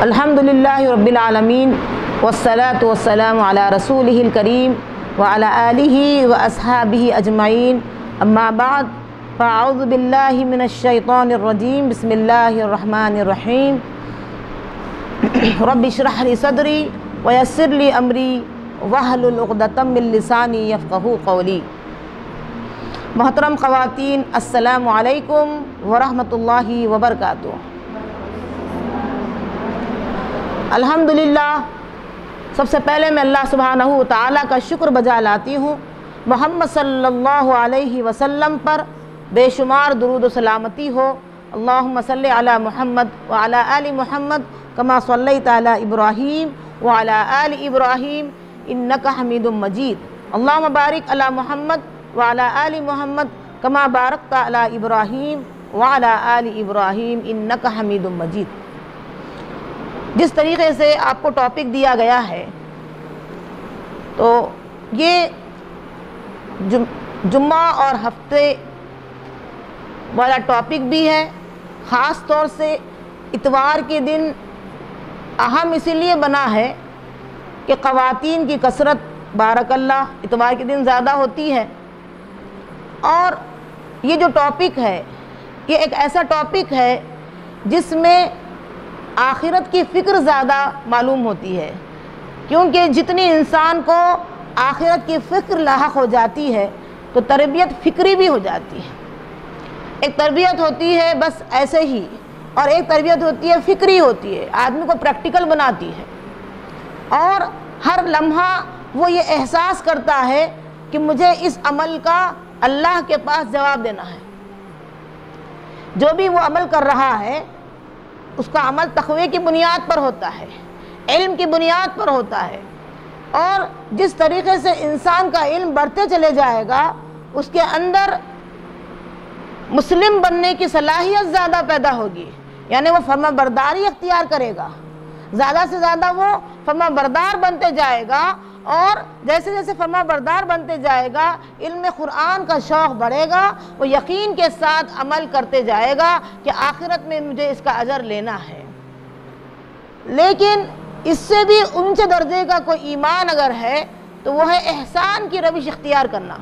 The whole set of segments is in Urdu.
الحمدللہ رب العالمین والصلاة والسلام علی رسولہ الکریم وعلی آلہ واصحابہ اجمعین، اما بعد فاعوذ باللہ من الشیطان الرجیم، بسم اللہ الرحمن الرحیم۔ رب اشرح لی صدری ویسر لی امری واحلل عقدۃ من لسانی یفقہوا قولی۔ محترم خواتین، السلام علیکم ورحمۃ اللہ وبرکاتہ۔ الحمدللہ، سب سے پہلے میں اللہ سبحانہ و تعالیٰ کا شکر بجا لاتی ہوں، محمد صلی اللہ علیہ وسلم پر بے شمار درود و سلامتی ہو۔ اللہم صلی علی محمد وعلی آل محمد کما صلیت علی ابراہیم وعلی آل ابراہیم انک حمید مجید۔ اللہم بارک علی محمد وعلی آل محمد کما بارکت علی ابراہیم وعلی آل ابراہیم انک حمید مجید۔ جس طریقے سے آپ کو ٹاپک دیا گیا ہے، تو یہ جمعہ اور ہفتے والا ٹاپک بھی ہے۔ خاص طور سے اتوار کے دن اہم اسی لیے بنا ہے کہ خواتین کی کثرت بارک اللہ اتوار کے دن زیادہ ہوتی ہے، اور یہ جو ٹاپک ہے یہ ایک ایسا ٹاپک ہے جس میں آخرت کی فکر زیادہ معلوم ہوتی ہے، کیونکہ جتنی انسان کو آخرت کی فکر لاحق ہو جاتی ہے تو تربیت فکری بھی ہو جاتی ہے۔ ایک تربیت ہوتی ہے بس ایسے ہی، اور ایک تربیت ہوتی ہے فکری ہوتی ہے، آدمی کو پریکٹیکل بناتی ہے، اور ہر لمحہ وہ یہ احساس کرتا ہے کہ مجھے اس عمل کا اللہ کے پاس جواب دینا ہے۔ جو بھی وہ عمل کر رہا ہے اس کا عمل تقوی کی بنیاد پر ہوتا ہے، علم کی بنیاد پر ہوتا ہے، اور جس طریقے سے انسان کا علم بڑھتے چلے جائے گا اس کے اندر مسلم بننے کی صلاحیت زیادہ پیدا ہوگی، یعنی وہ فرما برداری اختیار کرے گا، زیادہ سے زیادہ وہ فرما بردار بنتے جائے گا، اور جیسے جیسے فرما بردار بنتے جائے گا علم قرآن کا شوق بڑھے گا، وہ یقین کے ساتھ عمل کرتے جائے گا کہ آخرت میں مجھے اس کا اجر لینا ہے۔ لیکن اس سے بھی اونچے درجے کا کوئی ایمان اگر ہے تو وہ ہے احسان کی روش اختیار کرنا۔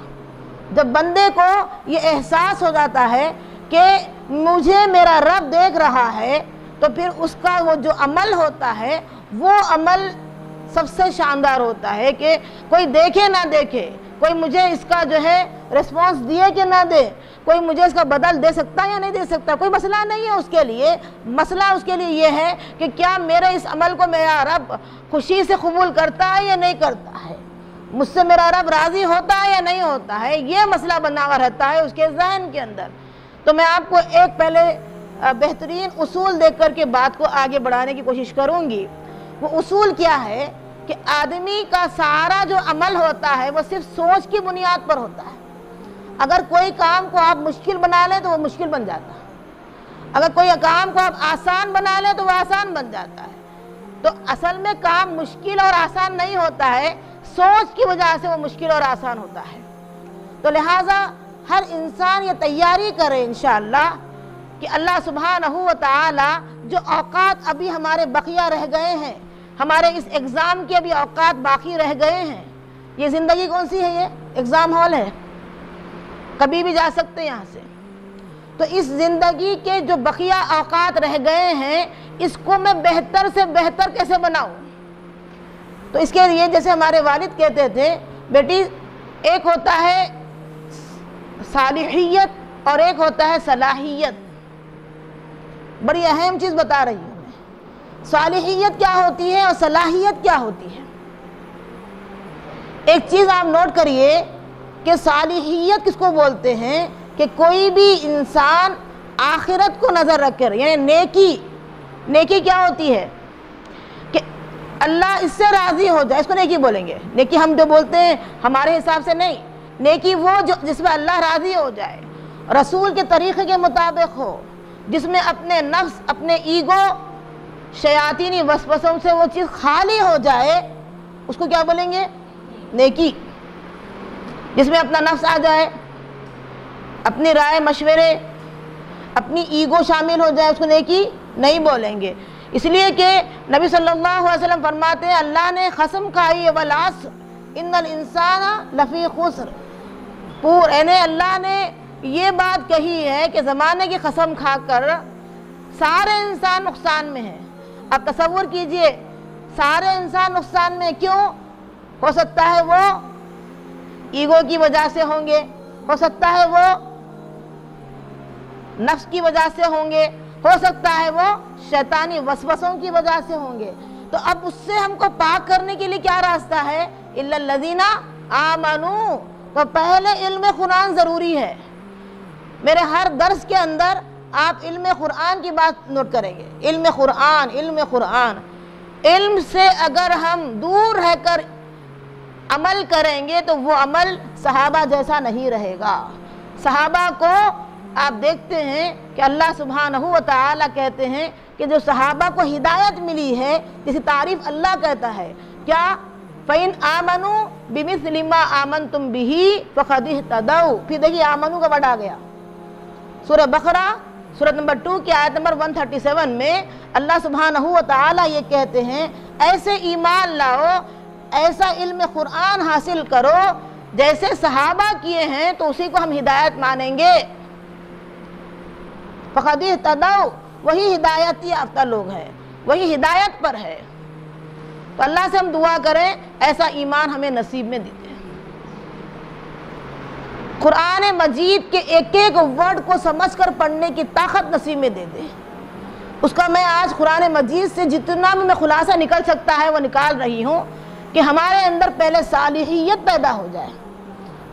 جب بندے کو یہ احساس ہو جاتا ہے کہ مجھے میرا رب دیکھ رہا ہے، تو پھر اس کا وہ جو عمل ہوتا ہے وہ عمل سب سے شاندار ہوتا ہے کہ کوئی دیکھے نہ دیکھے، کوئی مجھے اس کا جو ہے ریسپانس دیے کہ نہ دے، کوئی مجھے اس کا بدل دے سکتا یا نہیں دے سکتا، کوئی مسئلہ نہیں ہے اس کے لیے۔ مسئلہ اس کے لیے یہ ہے کہ کیا میرے اس عمل کو میرا رب خوشی سے قبول کرتا ہے یا نہیں کرتا ہے، مجھ سے میرا رب راضی ہوتا ہے یا نہیں ہوتا ہے، یہ مسئلہ بنا ہوا رہتا ہے اس کے ذہن کے اندر۔ تو میں آپ کو ایک پہلے بہترین اصول دیکھ کر کے بات کو آگے بڑھانے کی کوشش کروں گی۔ وہ اصول کیا ہے کہ آدمی کا سارا جو عمل ہوتا ہے وہ صرف سوچ کی بنیاد پر ہوتا ہے۔ اگر کوئی کام کو آپ مشکل بنا لیں تو وہ مشکل بن جاتا ہے، اگر کوئی کام کو آپ آسان بنا لیں تو وہ آسان بن جاتا ہے۔ تو اصل میں کام مشکل اور آسان نہیں ہوتا ہے، سوچ کی وجہ سے وہ مشکل اور آسان ہوتا ہے۔ تو لہٰذا ہر انسان یہ تیاری کرے انشاءاللہ کہ اللہ سبحانہ و تعالی جو اوقات ابھی ہمارے بقیہ رہ گئے ہیں، ہمارے اس ایگزام کے ابھی اوقات باقی رہ گئے ہیں، یہ زندگی کون سی ہے؟ یہ ایگزام ہال ہے، کبھی بھی جا سکتے یہاں سے۔ تو اس زندگی کے جو بقیہ اوقات رہ گئے ہیں اس کو میں بہتر سے بہتر کیسے بناؤں؟ تو اس کے لیے جیسے ہمارے والد کہتے تھے، بیٹی ایک ہوتا ہے صالحیت اور ایک ہوتا ہے صلاحیت۔ بڑی اہم چیز بتا رہی ہوں میں، صالحیت کیا ہوتی ہے اور صلاحیت کیا ہوتی ہے۔ ایک چیز آپ نوٹ کریے کہ صالحیت کس کو بولتے ہیں کہ کوئی بھی انسان آخرت کو نظر رکھ کر، یعنی نیکی کیا ہوتی ہے کہ اللہ اس سے راضی ہو جائے، اس کو نیکی بولیں گے۔ نیکی ہم جو بولتے ہیں ہمارے حساب سے نہیں، نیکی وہ جس میں اللہ راضی ہو جائے، رسول کے طریقے کے مطابق ہو، جس میں اپنے نفس، اپنے ایگو، شیاطینی وسوسوں سے وہ چیز خالی ہو جائے، اس کو کیا بولیں گے؟ نیکی۔ جس میں اپنا نفس آ جائے، اپنی رائے مشورے، اپنی ایگو شامل ہو جائے، اس کو نیکی نہیں بولیں گے۔ اس لیے کہ نبی صلی اللہ علیہ وسلم فرماتے ہیں اللہ نے قسم کھائی ہے والعصر ان الانسان لفی خسر، یعنی اللہ نے یہ بات کہی ہے کہ زمانے کی قسم کھا کر سارے انسان نقصان میں ہیں۔ اب تصور کیجئے سارے انسان نقصان میں، کیوں؟ ہو سکتا ہے وہ ایگو کی وجہ سے ہوں گے، ہو سکتا ہے وہ نفس کی وجہ سے ہوں گے، ہو سکتا ہے وہ شیطانی وسوسوں کی وجہ سے ہوں گے۔ تو اب اس سے ہم کو پاک کرنے کے لیے کیا راستہ ہے؟ الا الذین آمنوا، تو پہلے علم قرآن ضروری ہے۔ میرے ہر درس کے اندر آپ علم قرآن کی بات نوٹ کریں گے، علم قرآن، علم قرآن۔ علم سے اگر ہم دور رہ کر عمل کریں گے تو وہ عمل صحابہ جیسا نہیں رہے گا۔ صحابہ کو آپ دیکھتے ہیں کہ اللہ سبحانہ و تعالی کہتے ہیں کہ جو صحابہ کو ہدایت ملی ہے، جس کی تعریف اللہ کہتا ہے کیا؟ فَإِنْ آمَنُوا بِمِثْلِ مَا آمَنْتُمْ بِهِ فَقَدِ اهْتَدَوْا۔ پھر دیکھیے آمنو کا ورڈ آ گیا۔ سورہ بقرہ سورہ نمبر 2 کی آیت نمبر 137 میں اللہ سبحانہ و تعالی یہ کہتے ہیں ایسے ایمان لاؤ، ایسا علم قرآن حاصل کرو جیسے صحابہ کیے ہیں تو اسی کو ہم ہدایت مانیں گے۔ فَقَدِ اهْتَدَوْا، وہی ہدایت یافتہ لوگ ہیں، وہی ہدایت پر ہے۔ تو اللہ سے ہم دعا کریں ایسا ایمان ہمیں نصیب میں دیتے ہیں۔ قرآن مجید کے ایک ایک ورڈ کو سمجھ کر پڑھنے کی طاقت نصیب میں دے دے۔ اس کا میں آج قرآن مجید سے جتنا بھی میں خلاصہ نکل سکتا ہے وہ نکال رہی ہوں کہ ہمارے اندر پہلے صالحیت پیدا ہو جائے،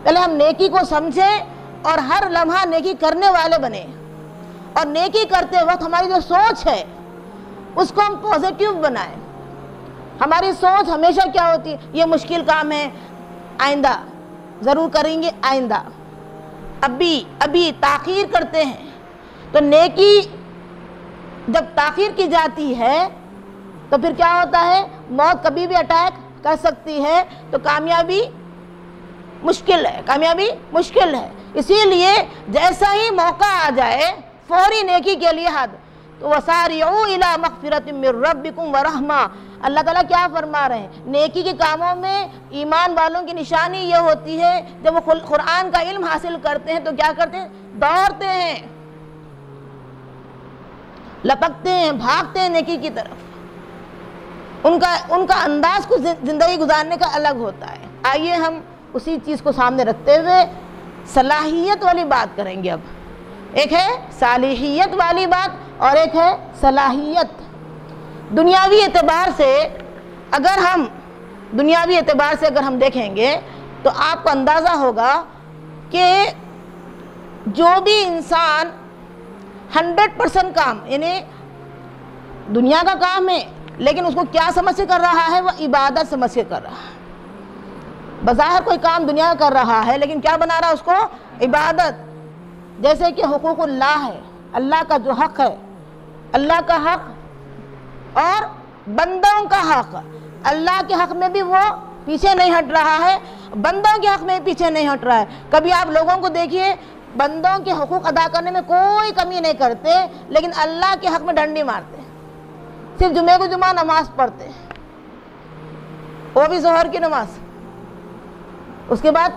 پہلے ہم نیکی کو سمجھیں اور ہر لمحہ نیکی کرنے والے بنیں، اور نیکی کرتے وقت ہماری جو سوچ ہے اس کو ہم پازیٹیو بنائیں۔ ہماری سوچ ہمیشہ کیا ہوتی ہے؟ یہ مشکل کام ہے، آئندہ ضرور کریں گے، آئندہ، ابھی تاخیر کرتے ہیں۔ تو نیکی جب تاخیر کی جاتی ہے تو پھر کیا ہوتا ہے؟ موت کبھی بھی اٹیک کر سکتی ہے، تو کامیابی مشکل ہے، کامیابی مشکل ہے۔ اسی لیے جیسا ہی موقع آ جائے فوری نیکی کے لیے تو وَسَارِعُوا إِلَىٰ مَغْفِرَةٍ مِّن رَبِّكُمْ وَرَحْمَةٍ، اللہ تعالیٰ کیا فرما رہے ہیں؟ نیکی کے کاموں میں ایمان والوں کی نشانی یہ ہوتی ہے جب وہ قرآن کا علم حاصل کرتے ہیں تو کیا کرتے ہیں؟ دوڑتے ہیں، لپکتے ہیں، بھاگتے ہیں نیکی کی طرف۔ ان کا انداز کو زندگی گزارنے کا الگ ہوتا ہے۔ آئیے ہم اسی چیز کو سامنے رکھتے ہوئے صلاحیت والی بات کریں گے۔ اب ایک ہے صالحیت والی بات اور ایک ہے صلاحیت۔ دنیاوی اعتبار سے اگر ہم دیکھیں گے تو آپ کو اندازہ ہوگا کہ جو بھی انسان 100% کام، یعنی دنیا کا کام ہے لیکن اس کو کیا سمجھ سے کر رہا ہے؟ وہ عبادت سمجھ کے کر رہا ہے۔ بظاہر کوئی کام دنیا کر رہا ہے لیکن کیا بنا رہا ہے اس کو؟ عبادت۔ جیسے کہ حقوق اللہ ہے، اللہ کا جو حق ہے، اللہ کا حق اور بندوں کا حق، اللہ کے حق میں بھی وہ پیچھے نہیں ہٹ رہا ہے، بندوں کے حق میں بھی پیچھے نہیں ہٹ رہا ہے۔ کبھی آپ لوگوں کو دیکھیے بندوں کے حقوق ادا کرنے میں کوئی کمی نہیں کرتے لیکن اللہ کے حق میں ڈنڈی مارتے، صرف جمعے کو جمعہ نماز پڑھتے، وہ بھی ظہر کی نماز، اس کے بعد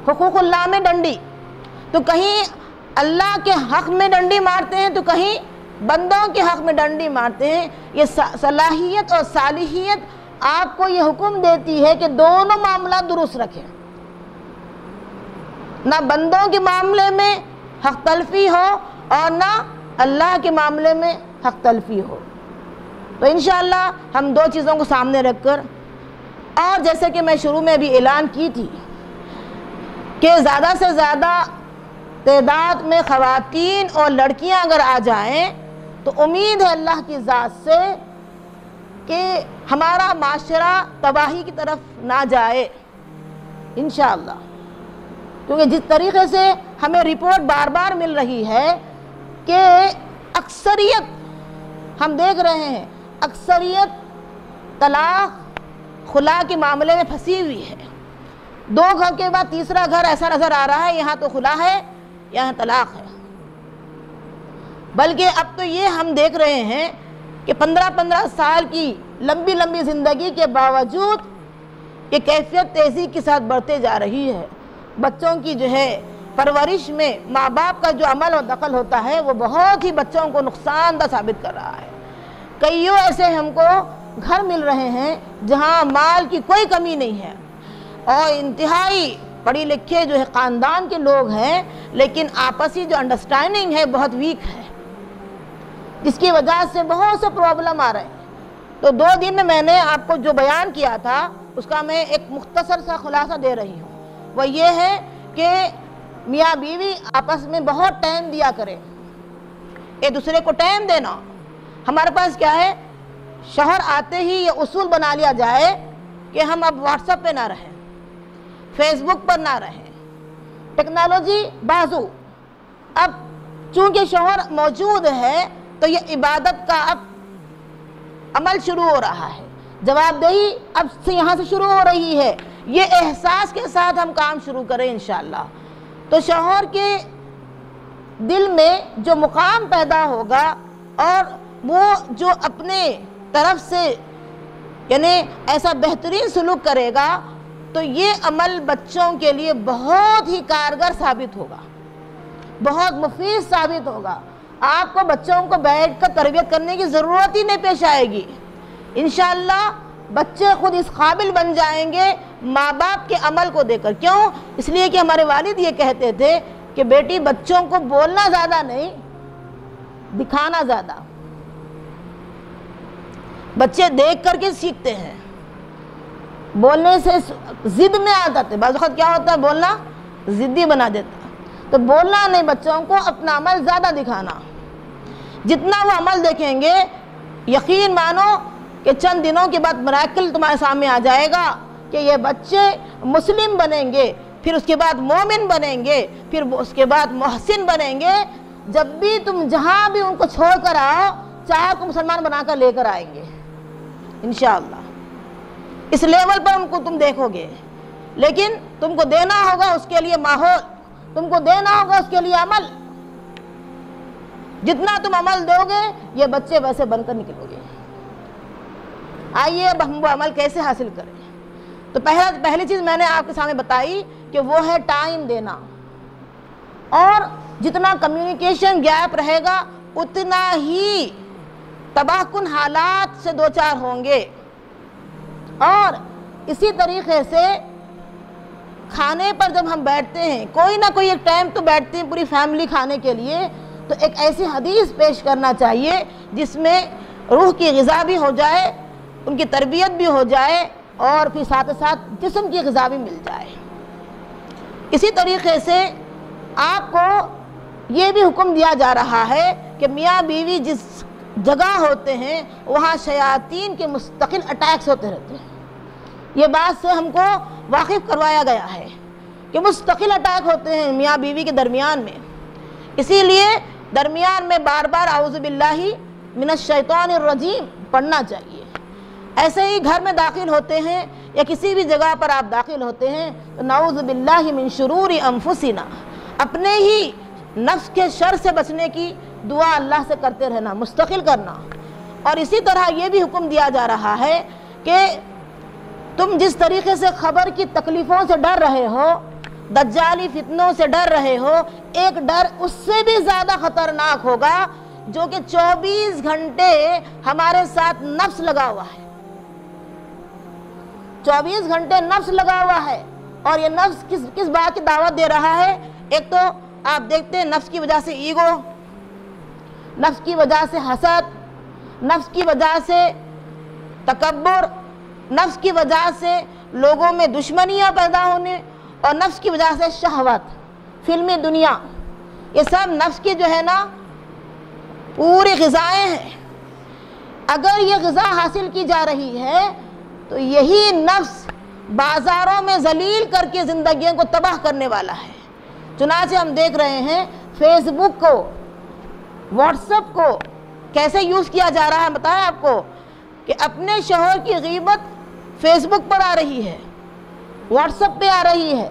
حقوق اللہ میں ڈنڈی۔ تو کہیں اللہ کے حق میں ڈنڈی مارتے ہیں تو کہیں بندوں کے حق میں ڈنڈی مارتے ہیں۔ یہ صلاحیت اور صالحیت آپ کو یہ حکم دیتی ہے کہ دونوں معاملات درست رکھیں، نہ بندوں کے معاملے میں حق تلفی ہو اور نہ اللہ کے معاملے میں حق تلفی ہو۔ تو انشاءاللہ ہم دو چیزوں کو سامنے رکھ کر، اور جیسے کہ میں شروع میں بھی اعلان کی تھی کہ زیادہ سے زیادہ تعداد میں خواتین اور لڑکیاں اگر آ جائیں تو امید ہے اللہ کی ذات سے کہ ہمارا معاشرہ تباہی کی طرف نہ جائے انشاءاللہ۔ کیونکہ جس طریقے سے ہمیں رپورٹ بار بار مل رہی ہے کہ اکثریت، ہم دیکھ رہے ہیں اکثریت طلاق خلا کے معاملے میں پھنسی ہوئی ہے۔ 2 گھر کے بعد تیسرا گھر ایسا نظر آ رہا ہے یہاں تو خلا ہے یہاں طلاق ہے۔ بلکہ اب تو یہ ہم دیکھ رہے ہیں کہ 15-15 سال کی لمبی لمبی زندگی کے باوجود یہ کیفیت تیزی کے ساتھ بڑھتے جا رہی ہے۔ بچوں کی جو ہے پرورش میں ماں باپ کا جو عمل و دخل ہوتا ہے وہ بہت ہی بچوں کو نقصان دہ ثابت کر رہا ہے۔ کئیوں ایسے ہم کو گھر مل رہے ہیں جہاں مال کی کوئی کمی نہیں ہے اور انتہائی پڑھی لکھے جو ہے خاندان کے لوگ ہیں، لیکن آپسی جو انڈرسٹینڈنگ ہے بہت ویک ہے، جس کی وجہ سے بہت سے پرابلم آ رہے ہیں۔ تو 2 دن میں نے آپ کو جو بیان کیا تھا اس کا میں ایک مختصر سا خلاصہ دے رہی ہوں، وہ یہ ہے کہ میاں بیوی آپس میں بہت ٹائم دیا کرے، ایک دوسرے کو ٹائم دینا۔ ہمارے پاس کیا ہے، شوہر آتے ہی یہ اصول بنا لیا جائے کہ ہم اب واٹس ایپ پہ نہ رہیں، فیس بک پر نہ رہیں، ٹیکنالوجی بازو۔ اب چونکہ شوہر موجود ہے تو یہ عبادت کا اب عمل شروع ہو رہا ہے، جواب دہی اب سے یہاں سے شروع ہو رہی ہے۔ یہ احساس کے ساتھ ہم کام شروع کریں انشاءاللہ تو شوہر کے دل میں جو مقام پیدا ہوگا اور وہ جو اپنے طرف سے یعنی ایسا بہترین سلوک کرے گا تو یہ عمل بچوں کے لیے بہت ہی کارگر ثابت ہوگا، بہت مفید ثابت ہوگا۔ آپ کو بچوں کو بیٹھ کر تربیت کرنے کی ضرورت ہی نہیں پیش آئے گی۔ انشاءاللہ بچے خود اس قابل بن جائیں گے ماں باپ کے عمل کو دیکھ کر۔ کیوں؟ اس لیے کہ ہمارے والد یہ کہتے تھے کہ بیٹی بچوں کو بولنا زیادہ نہیں، دکھانا زیادہ۔ بچے دیکھ کر کے سیکھتے ہیں، بولنے سے ضد میں عادت ہے، بعض وقت کیا ہوتا ہے بولنا ضدی بنا دیتا ہے۔ تو بولنا نہیں، بچوں کو اپنا عمل زیادہ دکھانا۔ جتنا وہ عمل دیکھیں گے یقین مانو کہ چند دنوں کے بعد میراکل تمہارے سامنے آ جائے گا کہ یہ بچے مسلم بنیں گے، پھر اس کے بعد مومن بنیں گے، پھر اس کے بعد محسن بنیں گے۔ جب بھی تم جہاں بھی ان کو چھوڑ کر آؤ چاہے کو مسلمان بنا کر لے کر آئیں گے انشاءاللہ۔ اس لیول پر ان کو تم دیکھو گے، لیکن تم کو دینا ہوگا اس کے لیے ماحول، تم کو دینا ہوگا اس کے لیے عمل۔ جتنا تم عمل دو گے یہ بچے ویسے بن کر نکلو گے۔ آئیے اب ہم وہ عمل کیسے حاصل کریں۔ تو پہلی چیز میں نے آپ کے سامنے بتائی کہ وہ ہے ٹائم دینا، اور جتنا کمیونیکیشن گیپ رہے گا اتنا ہی تباہ کن حالات سے دوچار ہوں گے۔ اور اسی طریقے سے کھانے پر جب ہم بیٹھتے ہیں، کوئی نہ کوئی ایک ٹائم تو بیٹھتے ہیں پوری فیملی کھانے کے لیے، تو ایک ایسی حدیث پیش کرنا چاہیے جس میں روح کی غذا بھی ہو جائے، ان کی تربیت بھی ہو جائے، اور پھر ساتھ ساتھ جسم کی غذا بھی مل جائے۔ اسی طریقے سے آپ کو یہ بھی حکم دیا جا رہا ہے کہ میاں بیوی جس جگہ ہوتے ہیں وہاں شیاطین کے مستقل اٹیکس ہوتے رہتے ہیں۔ یہ بات سے ہم کو واقف کروایا گیا ہے کہ مستقل اٹیک ہوتے ہیں میاں بیوی کے درمیان میں، اسی لیے درمیان میں بار بار اعوذ باللہ من الشیطان الرجیم پڑھنا چاہیے۔ ایسے ہی گھر میں داخل ہوتے ہیں یا کسی بھی جگہ پر آپ داخل ہوتے ہیں تو نعوذ باللہ من شرور انفسنا، اپنے ہی نفس کے شر سے بچنے کی دعا اللہ سے کرتے رہنا، مستقل کرنا۔ اور اسی طرح یہ بھی حکم دیا جا رہا ہے کہ تم جس طریقے سے خبر کی تکلیفوں سے ڈر رہے ہو، دجالی فتنوں سے ڈر رہے ہو، ایک ڈر اس سے بھی زیادہ خطرناک ہوگا جو کہ 24 گھنٹے ہمارے ساتھ نفس لگا ہوا ہے۔ 24 گھنٹے نفس لگا ہوا ہے، اور یہ نفس کس بات کی دعوت دے رہا ہے؟ ایک تو آپ دیکھتے ہیں نفس کی وجہ سے ایگو، نفس کی وجہ سے حسد، نفس کی وجہ سے تکبر، نفس کی وجہ سے لوگوں میں دشمنیاں پیدا ہونے، اور نفس کی وجہ سے شہوت، فلمی دنیا، یہ سب نفس کی جو ہے نا پوری غذائیں ہیں۔ اگر یہ غذا حاصل کی جا رہی ہے تو یہی نفس بازاروں میں ذلیل کر کے زندگیوں کو تباہ کرنے والا ہے۔ چنانچہ ہم دیکھ رہے ہیں فیس بک کو، واٹس ایپ کو کیسے یوز کیا جا رہا ہے، بتایا آپ کو کہ اپنے شوہر کی غیبت فیس بک پر آ رہی ہے، واٹس ایپ پہ آ رہی ہے،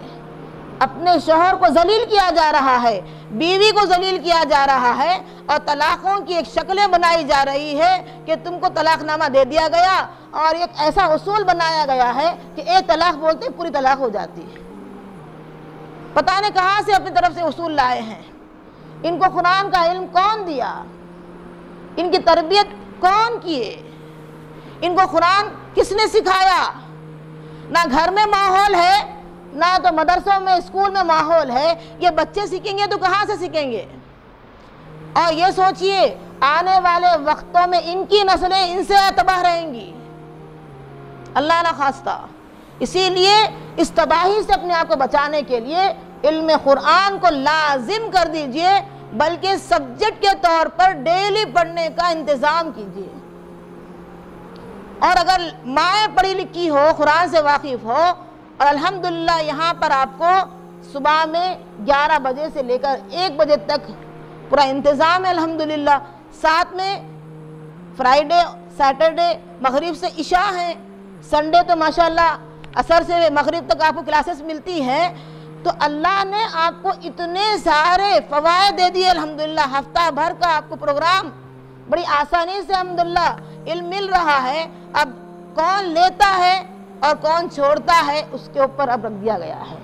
اپنے شوہر کو ذلیل کیا جا رہا ہے، بیوی کو ذلیل کیا جا رہا ہے، اور طلاقوں کی ایک شکلیں بنائی جا رہی ہے کہ تم کو طلاق نامہ دے دیا گیا، اور ایک ایسا اصول بنایا گیا ہے کہ ایک طلاق بولتے پوری طلاق ہو جاتی ہے۔ پتہ نہیں کہاں سے اپنی طرف سے اصول لائے ہیں۔ ان کو قرآن کا علم کون دیا؟ ان کی تربیت کون کیے؟ ان کو قرآن کس نے سکھایا؟ نہ گھر میں ماحول ہے، نہ تو مدرسوں میں اسکول میں ماحول ہے۔ یہ بچے سیکھیں گے تو کہاں سے سیکھیں گے؟ اور یہ سوچئے آنے والے وقتوں میں ان کی نسلیں ان سے تباہ رہیں گی، اللہ نہ خواستہ۔ اسی لیے اس تباہی سے اپنے آپ کو بچانے کے لیے علم قرآن کو لازم کر دیجئے، بلکہ سبجیکٹ کے طور پر ڈیلی پڑھنے کا انتظام کیجئے۔ اور اگر مائیں پڑھی لکھی ہو، قرآن سے واقف ہو، اور الحمدللہ یہاں پر آپ کو صبح میں 11 بجے سے لے کر 1 بجے تک پورا انتظام ہے الحمدللہ، ساتھ میں فرائیڈے سیٹرڈے مغرب سے عشاء ہیں، سنڈے تو ماشاءاللہ عصر سے مغرب تک آپ کو کلاسز ملتی ہیں۔ تو اللہ نے آپ کو اتنے سارے فوائد دے دیے الحمدللہ، ہفتہ بھر کا آپ کو پروگرام بڑی آسانی سے الحمدللہ علم مل رہا ہے۔ اب کون لیتا ہے اور کون چھوڑتا ہے اس کے اوپر اب رکھ دیا گیا ہے۔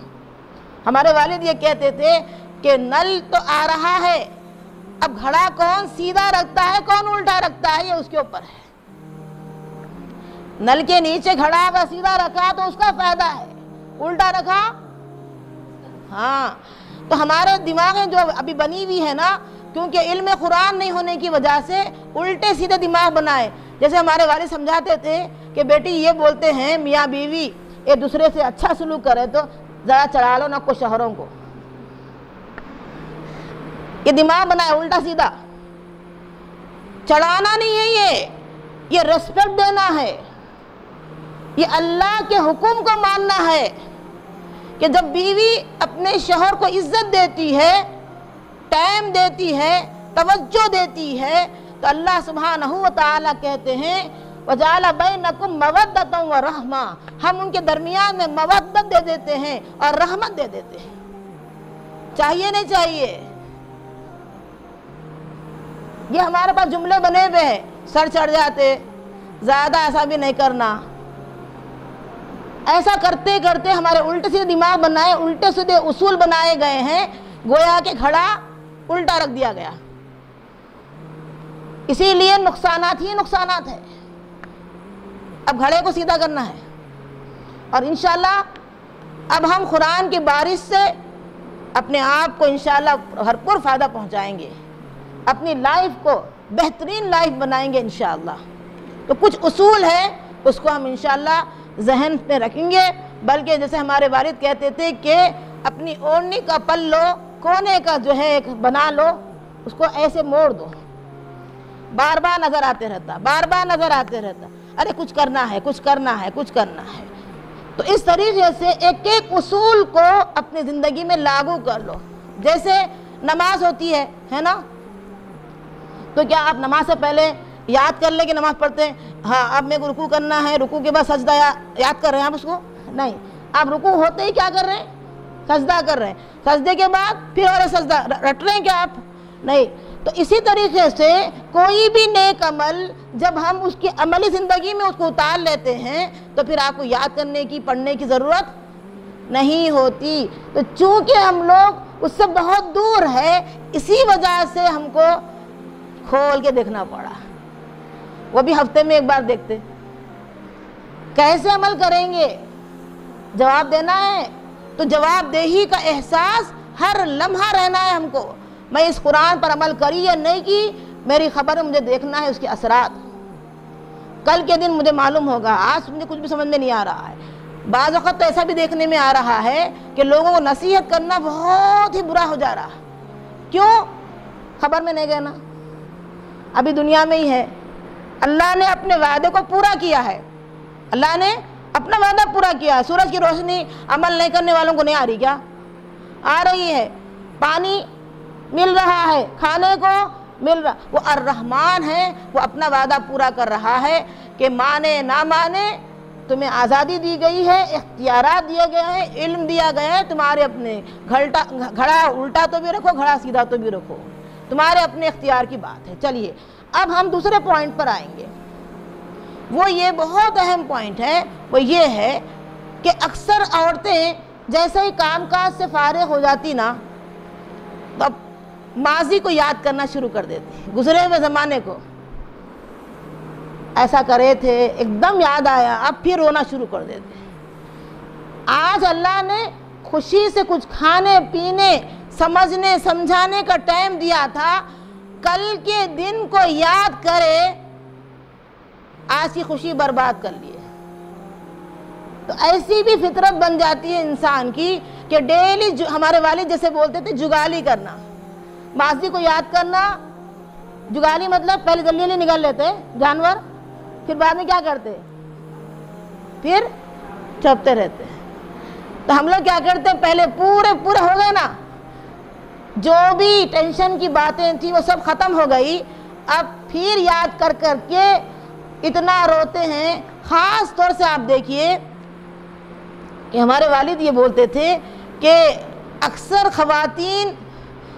ہمارے والد یہ کہتے تھے کہ نل تو آ رہا ہے، اب گھڑا کون سیدھا رکھتا ہے کون الٹا رکھتا ہے یہ اس کے اوپر ہے۔ نل کے نیچے گھڑا اگر سیدھا رکھا تو اس کا فائدہ ہے، الٹا رکھا ہاں۔ تو ہمارے دماغیں جو ابھی بنی ہوئی ہے نا، کیونکہ علم قرآن نہیں ہونے کی وجہ سے الٹے سیدھے دماغ بنائے۔ جیسے ہمارے والد سمجھاتے تھے کہ بیٹی یہ بولتے ہیں میاں بیوی ایک دوسرے سے اچھا سلوک کرے تو ذرا چڑھا لو نہ کچھ شوہروں کو، یہ دماغ بنائے الٹا سیدھا۔ چڑھانا نہیں ہے، یہ ریسپیکٹ دینا ہے، یہ اللہ کے حکم کو ماننا ہے کہ جب بیوی اپنے شوہر کو عزت دیتی ہے، ٹائم دیتی ہے، توجہ دیتی ہے، تو اللہ سبحانہ و تعالیٰ کہتے ہیں وَجَعَلَ بَيْنَكُمْ مَوَدَّةً وَرَحْمَةً، ہم ان کے درمیان میں مودت دے دیتے ہیں اور رحمت دے دیتے ہیں۔ چاہیے نہیں چاہیے؟ یہ ہمارے پاس جملے بنے ہوئے ہیں، سر چڑھ جاتے، زیادہ ایسا بھی نہیں کرنا۔ ایسا کرتے کرتے ہمارے الٹے سیدھے دماغ بنائے، الٹے سیدھے اصول بنائے گئے ہیں، گویا کہ گھڑا الٹا رکھ دیا گیا۔ اسی لیے نقصانات ہی نقصانات ہیں۔ اب گھڑے کو سیدھا کرنا ہے، اور انشاءاللہ اب ہم قرآن کی بارش سے اپنے آپ کو انشاءاللہ بھرپور فائدہ پہنچائیں گے، اپنی لائف کو بہترین لائف بنائیں گے انشاءاللہ۔ تو کچھ اصول ہے اس کو ہم انشاءاللہ ذہن میں رکھیں گے، بلکہ جیسے ہمارے والد کہتے تھے کہ اپنی اوڑھنی کا پلو کونے کا جو ہے ایک بنا لو، اس کو ایسے موڑ دو، بار بار نظر آتے رہتا، بار بار نظر آتے رہتا، ارے کچھ کرنا ہے کچھ کرنا ہے کچھ کرنا ہے۔ تو اس طریقے سے ایک ایک اصول کو اپنی زندگی میں لاگو کر لو۔ جیسے نماز ہوتی ہے نا، تو کیا آپ نماز سے پہلے یاد کر لیں کہ نماز پڑھتے ہیں، ہاں اب میرے کو رکوع کرنا ہے، رکوع کے بعد سجدہ یاد کر رہے ہیں آپ اس کو؟ نہیں، آپ رکوع ہوتے ہی کیا کر رہے ہیں؟ سجدہ کر رہے ہیں، سجدے کے بعد پھر اور سجدہ رٹ رہے ہیں کیا آپ؟ نہیں۔ تو اسی طریقے سے کوئی بھی نیک عمل جب ہم اس کی عملی زندگی میں اس کو اتار لیتے ہیں تو پھر آپ کو یاد کرنے کی پڑھنے کی ضرورت نہیں ہوتی۔ تو چونکہ ہم لوگ اس سے بہت دور ہے، اسی وجہ سے ہم کو کھول کے دیکھنا پڑا، وہ بھی ہفتے میں ایک بار دیکھتے۔ کیسے عمل کریں گے؟ جواب دینا ہے تو جواب دہی کا احساس ہر لمحہ رہنا ہے ہم کو۔ میں اس قرآن پر عمل کری یا نہیں کی، میری خبر مجھے دیکھنا ہے اس کے اثرات، کل کے دن مجھے معلوم ہوگا۔ آج مجھے کچھ بھی سمجھ میں نہیں آ رہا ہے۔ بعض وقت تو ایسا بھی دیکھنے میں آ رہا ہے کہ لوگوں کو نصیحت کرنا بہت ہی برا ہو جا رہا ہے۔ کیوں؟ خبر میں نہیں گئے نا، ابھی دنیا میں ہی ہے۔ اللہ نے اپنے وعدے کو پورا کیا ہے، اللہ نے اپنا وعدہ پورا کیا ہے۔ سورج کی روشنی عمل نہیں کرنے والوں کو نہیں آ رہی کیا؟ آ رہی ہے۔ پانی مل رہا ہے، کھانے کو مل رہا، وہ الرحمن ہے، وہ اپنا وعدہ پورا کر رہا ہے کہ مانے نہ مانے تمہیں آزادی دی گئی ہے، اختیارات دیے گئے ہیں، علم دیا گیا ہے، تمہارے اپنے گھڑا الٹا تو بھی رکھو، گھڑا سیدھا تو بھی رکھو، تمہارے اپنے اختیار کی بات ہے۔ چلیے اب ہم دوسرے پوائنٹ پر آئیں گے، وہ یہ بہت اہم پوائنٹ ہے، وہ یہ ہے کہ اکثر عورتیں جیسے ہی کام کاج سے فارغ ہو جاتی نا تو اب ماضی کو یاد کرنا شروع کر دیتی، گزرے ہوئے زمانے کو، ایسا کرے تھے، ایک دم یاد آیا، اب پھر رونا شروع کر دیتے۔ آج اللہ نے خوشی سے کچھ کھانے پینے سمجھنے سمجھانے کا ٹائم دیا تھا، کل کے دن کو یاد کرے آج کی خوشی برباد کر لیے۔ تو ایسی بھی فطرت بن جاتی ہے انسان کی کہ ڈیلی ہمارے والد جیسے بولتے تھے جگالی کرنا، ماضی کو یاد کرنا۔ جگالی مطلب پہلے جلدی جلدی نگل لیتے جانور، پھر بعد میں کیا کرتے، پھر چھپتے رہتے۔ تو ہم لوگ کیا کرتے، پہلے پورے ہو گئے نا، جو بھی ٹینشن کی باتیں تھیں وہ سب ختم ہو گئی، اب پھر یاد کر کے اتنا روتے ہیں۔ خاص طور سے آپ دیکھیے کہ ہمارے والد یہ بولتے تھے کہ اکثر خواتین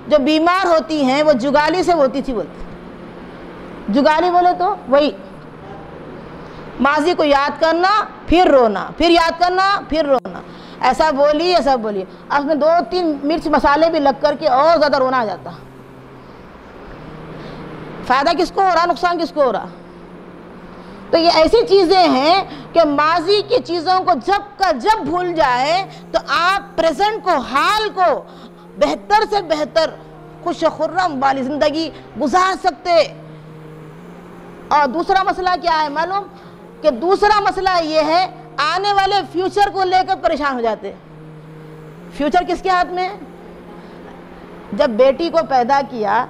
جو بیمار ہوتی ہیں وہ جگالی سے ہوتی تھی، بولتے جگالی بولے تو وہی ماضی کو یاد کرنا پھر رونا، پھر یاد کرنا پھر رونا، ایسا بولی اب اس میں 2-3 مرچ مسالے بھی لگ کر کے اور زیادہ رونا آ جاتا۔ فائدہ کس کو ہو رہا، نقصان کس کو ہو رہا؟ تو یہ ایسی چیزیں ہیں کہ ماضی کی چیزوں کو جب بھول جائے تو آپ پریزنٹ کو، حال کو بہتر سے بہتر خوش و خرم والی زندگی گزار سکتے۔ اور دوسرا مسئلہ کیا ہے معلوم؟ کہ دوسرا مسئلہ یہ ہے آنے والے فیوچر کو لے کر پریشان ہو جاتے۔ فیوچر کس کے ہاتھ میں؟ جب بیٹی کو پیدا کیا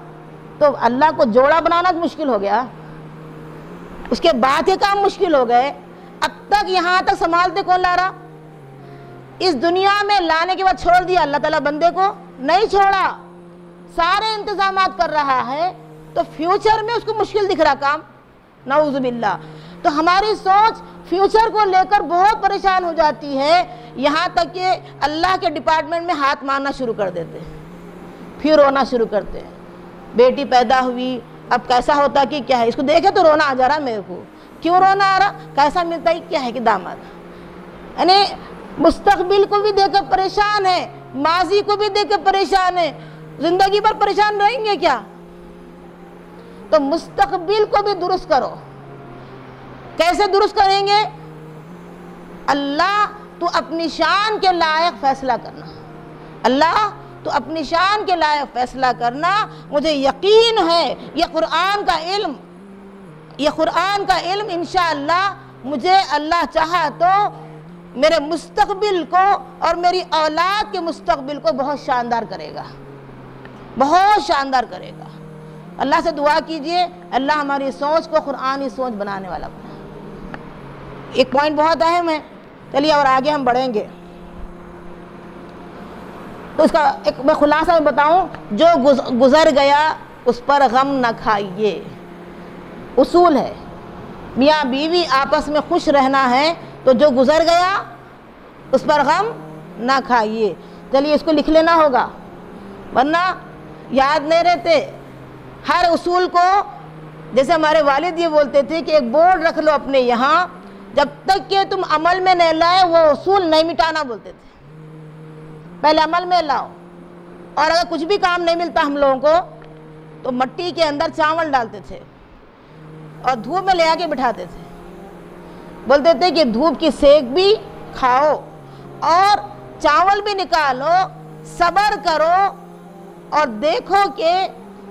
تو اللہ کو جوڑا بنانا مشکل ہو گیا، اس کے بعد یہ کام مشکل ہو گئے، اب تک یہاں تک سنبھالتے کون لا رہا؟ اس دنیا میں لانے کے بعد چھوڑ دیا اللہ تعالیٰ بندے کو؟ نہیں چھوڑا، سارے انتظامات کر رہا ہے، تو فیوچر میں اس کو مشکل دکھ رہا کام، نعوذ باللہ۔ تو ہماری سوچ فیوچر کو لے کر بہت پریشان ہو جاتی ہے، یہاں تک کہ اللہ کے ڈپارٹمنٹ میں ہاتھ مارنا شروع کر دیتے، پھر رونا شروع کرتے ہیں۔ بیٹی پیدا ہوئی، اب کیسا ہوتا کہ کیا ہے، اس کو دیکھے تو رونا آ جا رہا میرے کو، کیوں رونا آ رہا، کیسا ملتا ہے کیا ہے کہ داماد، یعنی مستقبل کو بھی دیکھ کر پریشان ہے، ماضی کو بھی دیکھ کر پریشان ہے، زندگی پر پریشان رہیں گے کیا؟ تو مستقبل کو بھی درست کرو۔ کیسے درست کریں گے؟ اللہ تو اپنی شان کے لائق فیصلہ کرنا، اللہ تو اپنی شان کے لائق فیصلہ کرنا۔ مجھے یقین ہے یہ قرآن کا علم انشاءاللہ مجھے اللہ چاہا تو میرے مستقبل کو اور میری اولاد کے مستقبل کو بہت شاندار کرے گا، بہت شاندار کرے گا۔ اللہ سے دعا کیجئے اللہ ہماری سوچ کو قرآنی سوچ بنانے والا بنا۔ ایک پوائنٹ بہت اہم ہے، چلیے اور آگے ہم بڑھیں گے۔ تو اس کا ایک میں خلاصہ بتاؤں، جو گزر گیا اس پر غم نہ کھائیے، اصول ہے۔ میاں بیوی آپس میں خوش رہنا ہے تو جو گزر گیا اس پر غم نہ کھائیے۔ چلیے اس کو لکھ لینا ہوگا ورنہ یاد نہیں رہتے۔ ہر اصول کو، جیسے ہمارے والد یہ بولتے تھے کہ ایک بورڈ رکھ لو اپنے یہاں، جب تک کہ تم عمل میں نہیں لائے وہ اصول نہیں مٹانا بولتے تھے، پہلے عمل میں لاؤ۔ اور اگر کچھ بھی کام نہیں ملتا ہم لوگوں کو تو مٹی کے اندر چاول ڈالتے تھے اور دھوپ میں لے آ کے بٹھاتے تھے، بولتے تھے کہ دھوپ کی سیک بھی کھاؤ اور چاول بھی نکالو، صبر کرو اور دیکھو کہ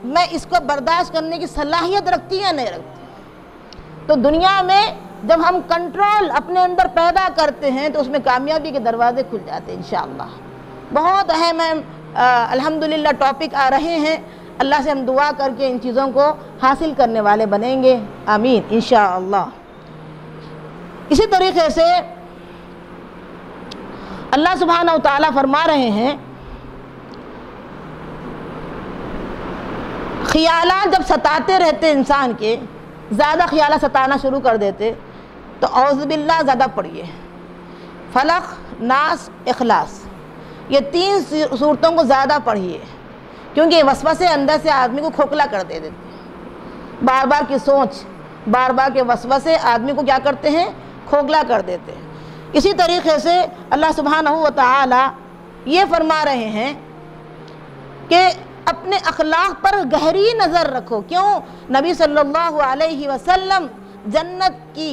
میں اس کو برداشت کرنے کی صلاحیت رکھتی یا نہیں رکھتی۔ تو دنیا میں جب ہم کنٹرول اپنے اندر پیدا کرتے ہیں تو اس میں کامیابی کے دروازے کھل جاتے ہیں انشاءاللہ۔ بہت اہم الحمدللہ ٹاپک آ رہے ہیں، اللہ سے ہم دعا کر کے ان چیزوں کو حاصل کرنے والے بنیں گے، آمین انشاءاللہ۔ اسی طریقے سے اللہ سبحانہ و تعالیٰ فرما رہے ہیں، خیالات جب ستاتے رہتے انسان کے، زیادہ خیالات ستانا شروع کر دیتے تو اعوذ باللہ زیادہ پڑھیے، فلق، ناس، اخلاص، یہ 3 صورتوں کو زیادہ پڑھیے، کیونکہ یہ وسوسے اندر سے آدمی کو کھوکھلا کر دے دیتے ہیں۔ بار بار کی سوچ، بار بار کے وسوسے آدمی کو کیا کرتے ہیں؟ کھوکھلا کر دیتے ہیں۔ اسی طریقے سے اللہ سبحانہ و تعالی یہ فرما رہے ہیں کہ اپنے اخلاق پر گہری نظر رکھو۔ کیوں؟ نبی صلی اللہ علیہ وسلم جنت کی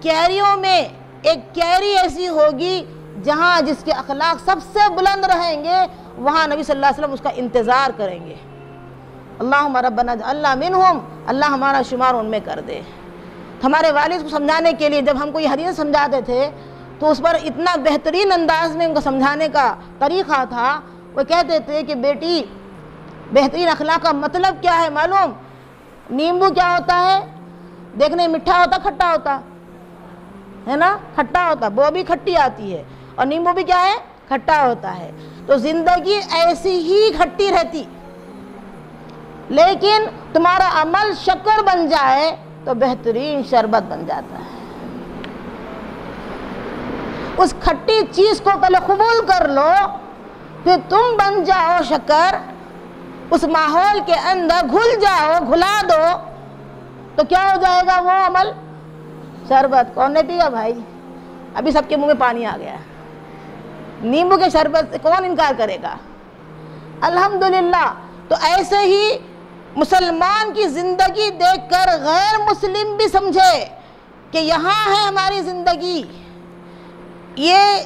کیریوں میں ایک کیری ایسی ہوگی جہاں جس کے اخلاق سب سے بلند رہیں گے، وہاں نبی صلی اللہ علیہ وسلم اس کا انتظار کریں گے۔ اللہم ربنا اجعلنا منہم، اللہ ہمارا شمار ان میں کر دے۔ ہمارے والد کو سمجھانے کے لیے جب ہم کو یہ حدیث سمجھاتے تھے تو اس پر اتنا بہترین انداز میں ان کو سمجھانے کا طریقہ تھا، وہ کہتے تھے کہ بیٹی بہترین اخلاق کا مطلب کیا ہے معلوم؟ نیمبو کیا ہوتا ہے؟ دیکھنے میں میٹھا ہوتا، کھٹا ہوتا ہے نا، کھٹا ہوتا، وہ بھی کھٹی آتی ہے، اور نیمبو بھی کیا ہے؟ کھٹا ہوتا ہے۔ تو زندگی ایسی ہی کھٹی رہتی، لیکن تمہارا عمل شکر بن جائے تو بہترین شربت بن جاتا ہے۔ اس کھٹی چیز کو پہلے قبول کر لو، پھر تم بن جاؤ شکر، اس ماحول کے اندر گھل جاؤ، گھلا دو، تو کیا ہو جائے گا وہ عمل؟ شربت۔ کون نے پیا بھائی؟ ابھی سب کے منہ میں پانی آ گیا۔ نیمبو کے شربت سے کون انکار کرے گا؟ الحمدللہ۔ تو ایسے ہی مسلمان کی زندگی دیکھ کر غیر مسلم بھی سمجھے کہ یہاں ہے ہماری زندگی، یہ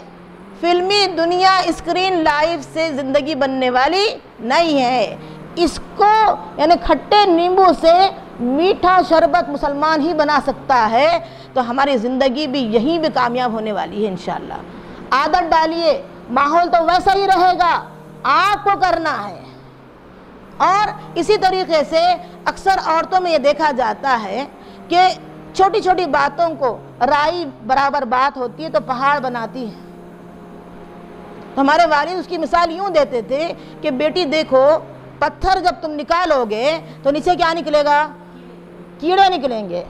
فلمی دنیا اسکرین لائف سے زندگی بننے والی نہیں ہے۔ اس کو یعنی کھٹے نیمبو سے میٹھا شربت مسلمان ہی بنا سکتا ہے، تو ہماری زندگی بھی یہیں بھی کامیاب ہونے والی ہے انشاءاللہ۔ عادت ڈالیے، ماحول تو ویسا ہی رہے گا، آپ کو کرنا ہے۔ اور اسی طریقے سے اکثر عورتوں میں یہ دیکھا جاتا ہے کہ چھوٹی چھوٹی باتوں کو رائی برابر بات ہوتی ہے تو پہاڑ بناتی ہے۔ تو ہمارے والد اس کی مثال یوں دیتے تھے کہ بیٹی دیکھو، پتھر جب تم نکالو گے تو نیچے کیا نکلے گا؟ کیڑے نکلیں گے۔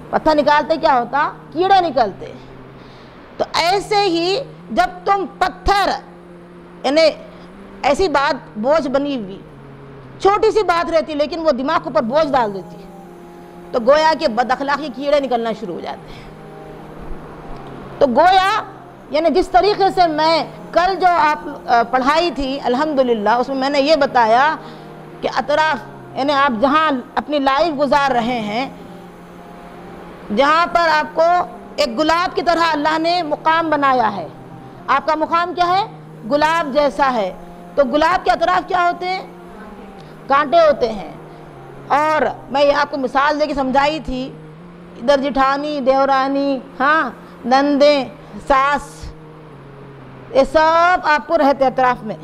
پتھر نکالتے کیا ہوتا؟ کیڑے نکلتے۔ تو ایسے ہی جب تم پتھر یعنی ایسی بات بوجھ بنی ہوئی، چھوٹی سی بات رہتی لیکن وہ دماغ کے اوپر بوجھ ڈال دیتی، تو گویا کہ بد اخلاقی کیڑے نکلنا شروع ہو جاتے ہیں۔ تو گویا یعنی جس طریقے سے میں کل جو آپ پڑھائی تھی الحمدللہ، اس میں نے یہ بتایا کہ اطراف یعنی آپ جہاں اپنی لائف گزار رہے ہیں، جہاں پر آپ کو ایک گلاب کی طرح اللہ نے مقام بنایا ہے، آپ کا مقام کیا ہے؟ گلاب جیسا ہے۔ تو گلاب کے اطراف کیا ہوتے ہیں؟ کانٹے ہوتے ہیں۔ اور میں یہ آپ کو مثال دے کے سمجھائی تھی، ادھر جٹھانی، دیورانی، ہاں نندیں، ساس، یہ سب آپ کو رہتے اطراف میں۔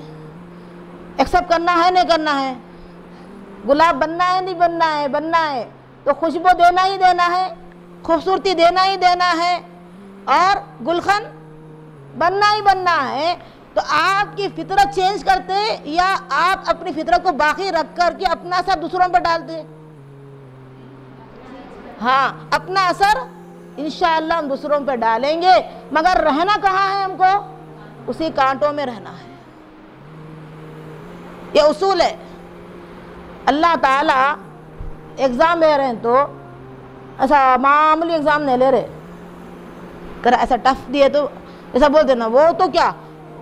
ایکسیپٹ کرنا ہے نہیں کرنا ہے؟ گلاب بننا ہے نہیں بننا ہے؟ بننا ہے تو خوشبو دینا ہی دینا ہے، خوبصورتی دینا ہی دینا ہے، اور گلخن بننا ہی بننا ہے۔ تو آپ کی فطرت چینج کرتے یا آپ اپنی فطرت کو باقی رکھ کر کے اپنا اثر دوسروں پر ڈالتے؟ ہاں، اپنا اثر انشاءاللہ ہم دوسروں پہ ڈالیں گے، مگر رہنا کہاں ہے؟ ہم کو اسی کانٹوں میں رہنا ہے۔ یہ اصول ہے۔ اللہ تعالیٰ ایگزام لے رہے ہیں تو ایسا معمولی ایگزام نہیں لے رہے، اگر ایسا ٹف دیے تو ایسا بول دینا وہ تو کیا،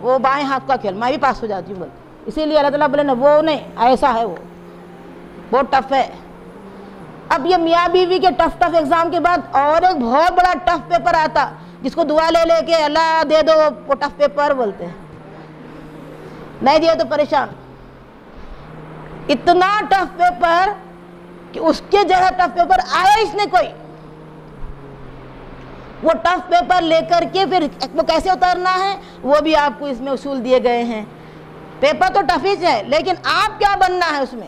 وہ بائیں ہاتھ کا کھیل، میں بھی پاس ہو جاتی ہوں بولتے۔ اسی لیے اللہ تعالیٰ بولے نا وہ نہیں، ایسا ہے وہ بہت ٹف ہے۔ اب یہ میاں بیوی کے ٹف ایگزام کے بعد اور ایک بہت بڑا ٹف پیپر آتا، جس کو دعا لے لے کے اللہ دے دو وہ ٹف پیپر بولتے ہیں، نہیں دیا تو پریشان۔ اتنا ٹف پیپر کہ اس کے جگہ ٹف پیپر آیا اس نے کوئی، وہ ٹف پیپر لے کر کے پھر وہ کیسے اترنا ہے وہ بھی آپ کو اس میں اصول دیے گئے ہیں۔ پیپر تو ٹف ہی ہے، لیکن آپ کیا بننا ہے اس میں۔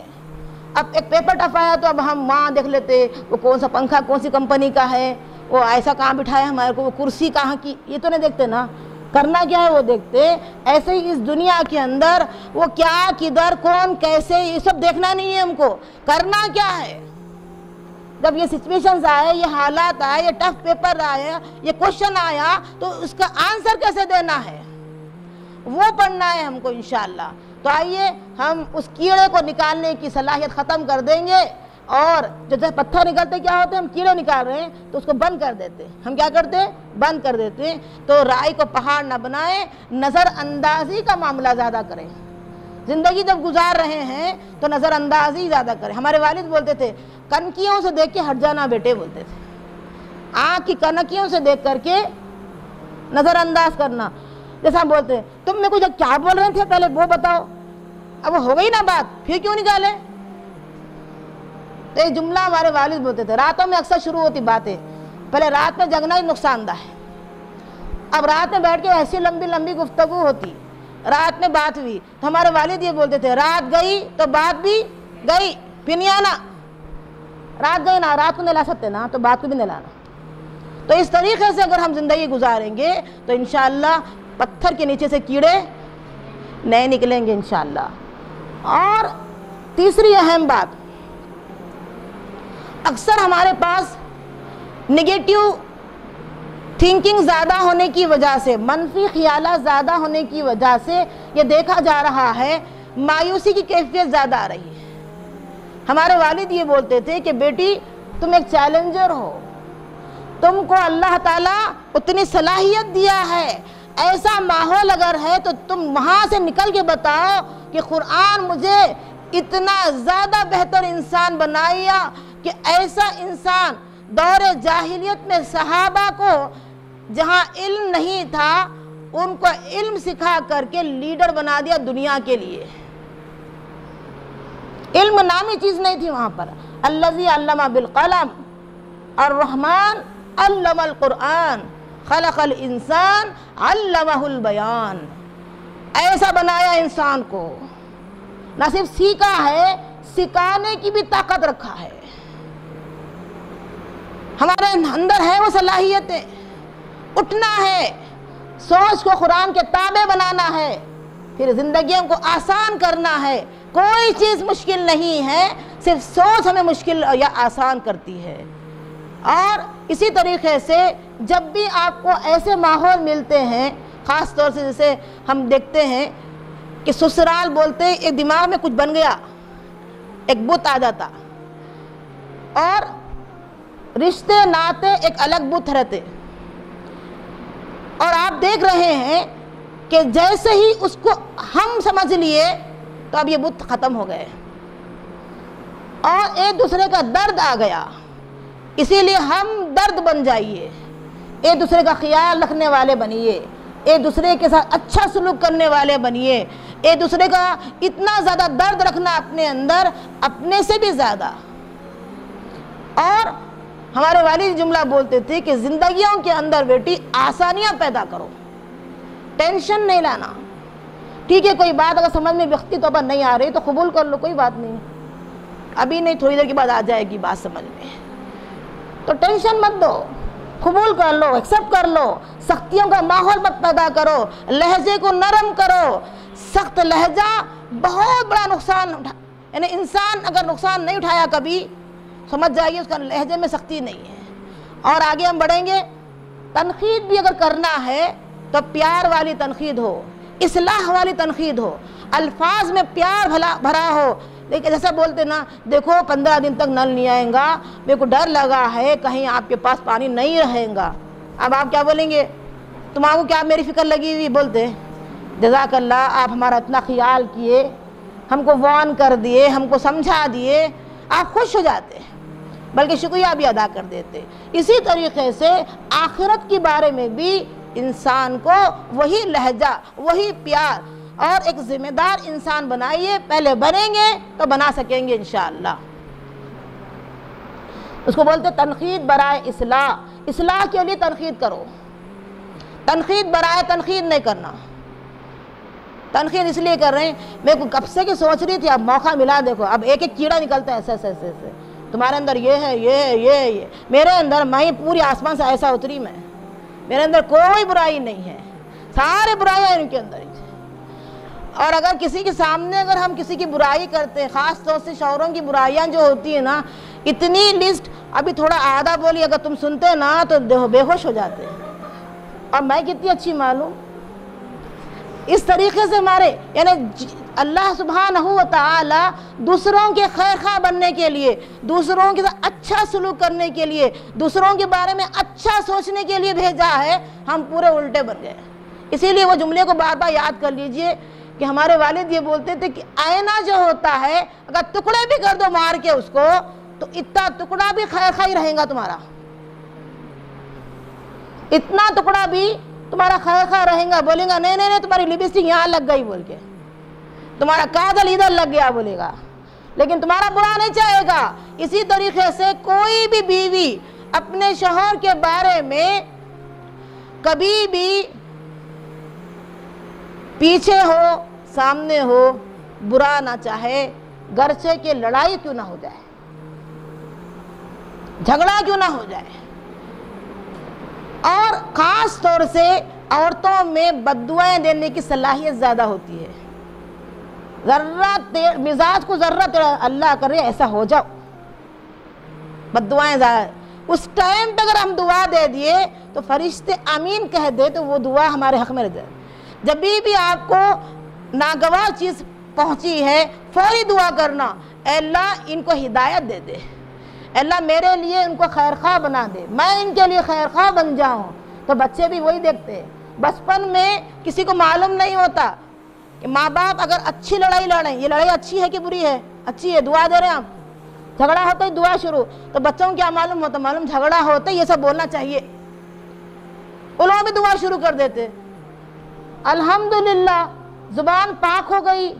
اب ایک پیپر ٹف آیا تو اب ہم وہاں دیکھ لیتے وہ کون سا پنکھا کون سی کمپنی کا ہے، وہ ایسا کہاں بٹھایا ہمارے کو، وہ کرسی کہاں کی، یہ تو نہیں دیکھتے نا، کرنا کیا ہے وہ دیکھتے۔ ایسے ہی اس دنیا کے اندر وہ کیا، کدھر، کون، کیسے، یہ سب دیکھنا نہیں ہے ہم کو، کرنا کیا ہے۔ جب یہ سچویشنز آئے، یہ حالات آئے، یہ ٹف پیپر آئے، یہ کوشچن آیا، تو اس کا آنسر کیسے دینا ہے وہ پڑھنا ہے ہم کو انشاءاللہ۔ تو آئیے ہم اس کیڑے کو نکالنے کی صلاحیت ختم کر دیں گے، اور جیسے پتھر نکلتے کیا ہوتے ہیں، ہم کیڑے نکال رہے ہیں تو اس کو بند کر دیتے ہیں۔ ہم کیا کرتے ہیں؟ بند کر دیتے ہیں۔ تو رائے کو پہاڑ نہ بنائیں، نظر اندازی کا معاملہ زیادہ کریں۔ زندگی جب گزار رہے ہیں تو نظر اندازی زیادہ کریں۔ ہمارے والد بولتے تھے کنکیوں سے دیکھ کے ہٹ جانا بیٹے، بولتے تھے آنکھ کی کنکیوں سے دیکھ کر کے نظر انداز کرنا۔ جیسا ہم بولتے ہیں تم میں کچھ کیا بول رہے تھے پہلے وہ بتاؤ، اب وہ ہو گئی نا بات، پھر کیوں نکالے؟ تو ایک جملہ ہمارے والد بولتے تھے، راتوں میں اکثر شروع ہوتی باتیں، پہلے رات میں جگنا ہی نقصان دہ ہے۔ اب رات میں بیٹھ کے ایسی لمبی لمبی گفتگو ہوتی، رات میں بات ہوئی، تو ہمارے والد یہ بولتے تھے رات گئی تو بات بھی گئی، پھر نہیں آنا۔ رات گئی نا، رات کو نہیں لا سکتے نا، تو بات کو بھی نہیں لانا۔ تو اس طریقے سے اگر ہم زندگی گزاریں گے تو انشاءاللہ پتھر کے نیچے سے کیڑے نہیں نکلیں گے انشاءاللہ۔ اور تیسری اہم بات، اکثر ہمارے پاس نگیٹیو تھنکنگ زیادہ ہونے کی وجہ سے، منفی خیالات زیادہ ہونے کی وجہ سے یہ دیکھا جا رہا ہے مایوسی کی کیفیت زیادہ آ رہی ہے۔ ہمارے والد یہ بولتے تھے کہ بیٹی تم ایک چیلنجر ہو، تم کو اللہ تعالیٰ اتنی صلاحیت دیا ہے، ایسا ماحول اگر ہے تو تم وہاں سے نکل کے بتاؤ کہ قرآن مجھے اتنا زیادہ بہتر انسان بنایا کہ ایسا انسان دور جاہلیت میں صحابہ کو جہاں علم نہیں تھا ان کو علم سکھا کر کے لیڈر بنا دیا دنیا کے لیے۔ علم نامی چیز نہیں تھی وہاں پر۔ الذی علم بالقلم الرحمن علم القرآن خلق الانسان علمہ البیان۔ ایسا بنایا انسان کو، نہ صرف سیکھا ہے، سکھانے کی بھی طاقت رکھا ہے۔ ہمارے اندر ہے وہ صلاحیتیں، اٹھنا ہے، سوچ کو قرآن کے تابع بنانا ہے، پھر زندگیوں کو آسان کرنا ہے۔ کوئی چیز مشکل نہیں ہے، صرف سوچ ہمیں مشکل یا آسان کرتی ہے۔ اور اسی طریقے سے جب بھی آپ کو ایسے ماحول ملتے ہیں، خاص طور سے جیسے ہم دیکھتے ہیں کہ سسرال بولتے ایک دماغ میں کچھ بن گیا، ایک بت آ جاتا، اور رشتے ناتے ایک الگ بت رہتے، اور آپ دیکھ رہے ہیں کہ جیسے ہی اس کو ہم سمجھ لیے تو اب یہ بت ختم ہو گئے اور ایک دوسرے کا درد آ گیا۔ اسی لیے ہم درد بن جائیے، ایک دوسرے کا خیال رکھنے والے بنیے، ایک دوسرے کے ساتھ اچھا سلوک کرنے والے بنیے، ایک دوسرے کا اتنا زیادہ درد رکھنا اپنے اندر، اپنے سے بھی زیادہ۔ اور ہمارے والد جملہ بولتے تھے کہ زندگیوں کے اندر بیٹی آسانیاں پیدا کرو، ٹینشن نہیں لانا۔ ٹھیک ہے، کوئی بات اگر سمجھ میں وقتی طور پر نہیں آ رہی تو قبول کر لو، کوئی بات نہیں، ابھی نہیں تھوڑی دیر کے بعد آ جائے گی بات سمجھ میں، تو ٹینشن مت دو، قبول کر لو، ایکسیپٹ کر لو۔ سختیوں کا ماحول مت پیدا کرو، لہجے کو نرم کرو۔ سخت لہجہ بہت بڑا نقصان یعنی انسان اگر نقصان نہیں اٹھایا کبھی، سمجھ جائیے اس کا لہجے میں سختی نہیں ہے۔ اور آگے ہم بڑھیں گے، تنقید بھی اگر کرنا ہے تو پیار والی تنقید ہو، اصلاح والی تنقید ہو، الفاظ میں پیار بھرا ہو۔ لیکن جیسا بولتے نا، دیکھو 15 دن تک نل نہیں آئے گا، میرے کو ڈر لگا ہے کہیں آپ کے پاس پانی نہیں رہے گا۔ اب آپ کیا بولیں گے؟ تمہارے کو کیا میری فکر لگی ہوئی؟ بولتے جزاک اللہ، آپ ہمارا اتنا خیال کیے، ہم کو وارن کر دیے، ہم کو سمجھا دیے، آپ خوش ہو جاتے، بلکہ شکریہ بھی ادا کر دیتے۔ اسی طریقے سے آخرت کے بارے میں بھی انسان کو وہی لہجہ، وہی پیار اور ایک ذمہ دار انسان بنائیے۔ پہلے بنیں گے تو بنا سکیں گے انشاءاللہ۔ اس کو بولتے تنقید برائے اصلاح، اصلاح کے لیے تنقید کرو، تنقید برائے تنقید نہیں کرنا۔ تنقید اس لیے کر رہے ہیں، میں کو کب سے کہ سوچ رہی تھی، اب موقع ملا، دیکھو اب ایک ایک کیڑا نکلتا ہے، ایسے ایسے ایسے، تمہارے اندر یہ ہے، یہ میرے اندر، میں پوری آسمان سے ایسا اتری، میں میرے اندر کوئی برائی نہیں ہے، سارے برائیاں ان کے اندر ہی۔ اور اگر کسی کے سامنے اگر ہم کسی کی برائی کرتے ہیں، خاص طور سے شوہروں کی برائیاں جو ہوتی ہیں نا، اتنی لسٹ، ابھی تھوڑا آدھا بولی اگر تم سنتے نا تو بے ہوش ہو جاتے ہیں، اور میں کتنی اچھی معلوم۔ اس طریقے سے ہمارے یعنی اللہ سبحانہ و تعالی دوسروں کے خیر خواہ بننے کے لیے، دوسروں کے ساتھ اچھا سلوک کرنے کے لیے، دوسروں کے بارے میں اچھا سوچنے کے لیے بھیجا ہے، ہم پورے الٹے بن گئے۔ اسی لیے وہ جملے کو بار بار یاد کر لیجئے کہ ہمارے والد یہ بولتے تھے کہ آئینہ جو ہوتا ہے اگر ٹکڑے بھی کر دو مار کے اس کو تو اتنا ٹکڑا بھی خیر خواہ ہی رہے گا تمہارا، اتنا ٹکڑا بھی تمہارا خیر خواہ رہے گا، بولے گا نہیں نہیں نہیں تمہاری لپسٹک یہاں لگ گئی بول کے، تمہارا کاجل ادھر لگ گیا بولے گا، لیکن تمہارا برا نہیں چاہے گا۔ اسی طریقے سے کوئی بھی بیوی اپنے شوہر کے بارے میں کبھی بھی پیچھے ہو سامنے ہو برا نہ چاہے، گرچہ کہ لڑائی کیوں نہ ہو جائے، جھگڑا کیوں نہ ہو جائے۔ اور خاص طور سے عورتوں میں بد دعائیں دینے کی صلاحیت زیادہ ہوتی ہے، ذرہ مزاج کو ذرہ اللہ کرے ایسا ہو جاؤ، بد دعائیں زیادہ۔ اس ٹائم پہ اگر ہم دعا دے دیے تو فرشتے آمین کہہ دے تو وہ دعا ہمارے حق میں رہ جائے۔ جب بھی آپ کو ناگوار چیز پہنچی ہے فوری دعا کرنا، اے اللہ ان کو ہدایت دے دے، اے اللہ میرے لیے ان کو خیر خواہ بنا دے، میں ان کے لیے خیر خواہ بن جاؤں۔ تو بچے بھی وہی دیکھتے ہیں۔ بچپن میں کسی کو معلوم نہیں ہوتا کہ ماں باپ اگر اچھی لڑائی لڑیں، یہ لڑائی اچھی ہے کہ بری ہے، اچھی ہے دعا دے رہے ہیں آپ، جھگڑا ہوتا ہی دعا شروع، تو بچوں کو کیا معلوم ہوتا، معلوم جھگڑا ہوتا ہے یہ سب بولنا چاہیے، ان لوگ بھی دعا شروع کر دیتے۔ الحمدللہ زبان پاک ہو گئی،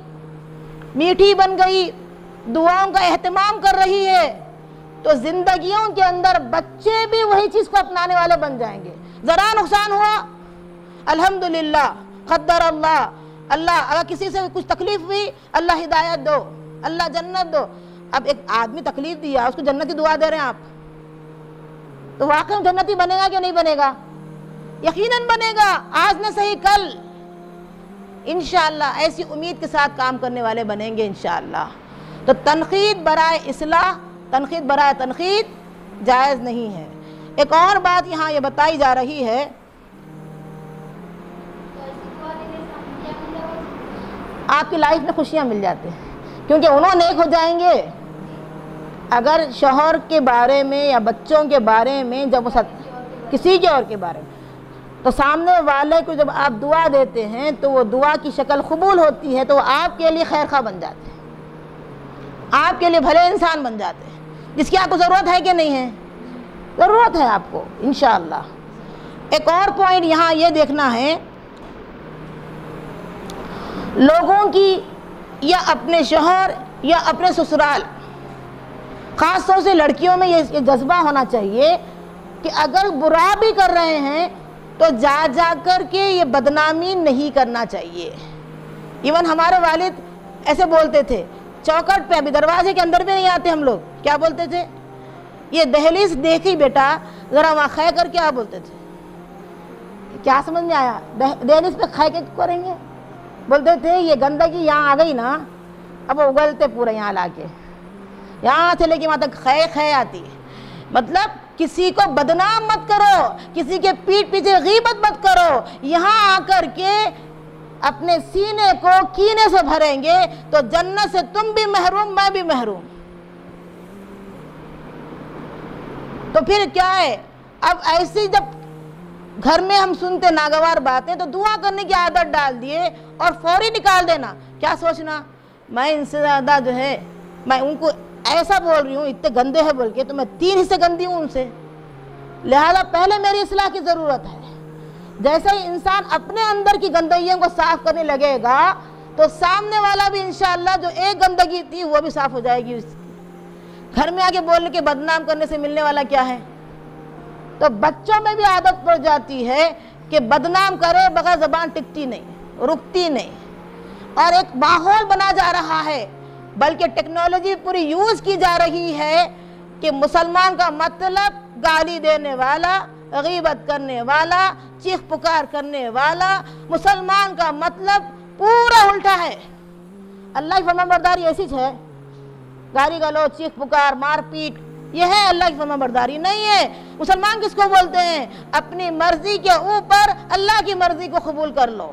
میٹھی بن گئی، دعاؤں کا اہتمام کر رہی ہے، تو زندگیوں کے اندر بچے بھی وہی چیز کو اپنانے والے بن جائیں گے۔ ذرا نقصان ہوا الحمدللہ قدر اللہ، اللہ اگر کسی سے کچھ تکلیف ہوئی اللہ ہدایت دو، اللہ جنت دو۔ اب ایک آدمی تکلیف دیا اس کو جنت کی دعا دے رہے ہیں آپ، تو واقعی جنتی بنے گا کہ نہیں بنے گا؟ یقیناً بنے گا، آج نہ صحیح کل انشاءاللہ ایسی امید کے ساتھ کام کرنے والے بنیں گے انشاءاللہ۔ تو تنقید برائے اصلاح، تنقید برائے تنقید جائز نہیں ہے۔ ایک اور بات یہاں یہ بتائی جا رہی ہے، آپ کی لائف میں خوشیاں مل جاتی ہیں کیونکہ انہوں نیک ہو جائیں گے۔ اگر شوہر کے بارے میں یا بچوں کے بارے میں جب وہ کسی کے اور کے بارے میں، تو سامنے والے کو جب آپ دعا دیتے ہیں تو وہ دعا کی شکل قبول ہوتی ہے، تو وہ آپ کے لیے خیر خواہ بن جاتے ہیں، آپ کے لیے بھلے انسان بن جاتے ہیں، جس کی آپ کو ضرورت ہے کہ نہیں ہے؟ ضرورت ہے آپ کو انشاءاللہ۔ ایک اور پوائنٹ یہاں یہ دیکھنا ہے، لوگوں کی یا اپنے شوہر یا اپنے سسرال، خاص طور سے لڑکیوں میں یہ جذبہ ہونا چاہیے کہ اگر برا بھی کر رہے ہیں تو جا جا کر کے یہ بدنامی نہیں کرنا چاہیے۔ ایون ہمارے والد ایسے بولتے تھے، چوکٹ پہ ابھی دروازے کے اندر بھی نہیں آتے ہم لوگ، کیا بولتے تھے؟ یہ دہلیز دیکھی بیٹا ذرا وہاں خے کر کے، آپ بولتے تھے کیا سمجھ میں آیا؟ دہلیز پہ کھائے کے کریں گے؟ بولتے تھے یہ گندگی یہاں آ گئی نا، اب وہ اگلتے پورے یہاں لا کے، یہاں سے لے کے وہاں تک خے آتی ہے۔ مطلب کسی کو بدنام مت کرو، کسی کے پیٹھ پیچھے غیبت مت کرو، یہاں آ کر کے اپنے سینے کو کینے سے بھریں گے تو جنت سے تم بھی محروم میں بھی محروم۔ تو پھر کیا ہے، اب ایسی جب گھر میں ہم سنتے ناگوار باتیں تو دعا کرنے کی عادت ڈال دیے اور فوری نکال دینا، کیا سوچنا میں ان سے زیادہ جو ہے میں ان کو ایسا بول رہی ہوں، اتنے گندے ہیں بول کے، تو میں 3 حصے گندی ہوں ان سے، لہذا پہلے میری اصلاح کی ضرورت ہے۔ جیسے ہی انسان اپنے اندر کی گندگیوں کو صاف کرنے لگے گا تو سامنے والا بھی انشاءاللہ جو ایک گندگی تھی وہ بھی صاف ہو جائے گی۔ گھر میں آگے بولنے کے بدنام کرنے سے ملنے والا کیا ہے؟ تو بچوں میں بھی عادت پڑ جاتی ہے کہ بدنام کرے بغیر زبان ٹکتی نہیں، رکتی نہیں، اور ایک ماحول بنا جا رہا ہے، بلکہ ٹیکنالوجی پوری یوز کی جا رہی ہے کہ مسلمان کا مطلب گالی دینے والا، غیبت کرنے والا، چیخ پکار کرنے والا، مسلمان کا مطلب پورا الٹا ہے۔ اللہ کی فرمانبرداری ایسی ہے، گالی گلوچ، چیخ پکار، مار پیٹ، یہ ہے اللہ کی فرما برداری؟ نہیں ہے۔ مسلمان کس کو بولتے ہیں؟ اپنی مرضی کے اوپر اللہ کی مرضی کو قبول کر لو،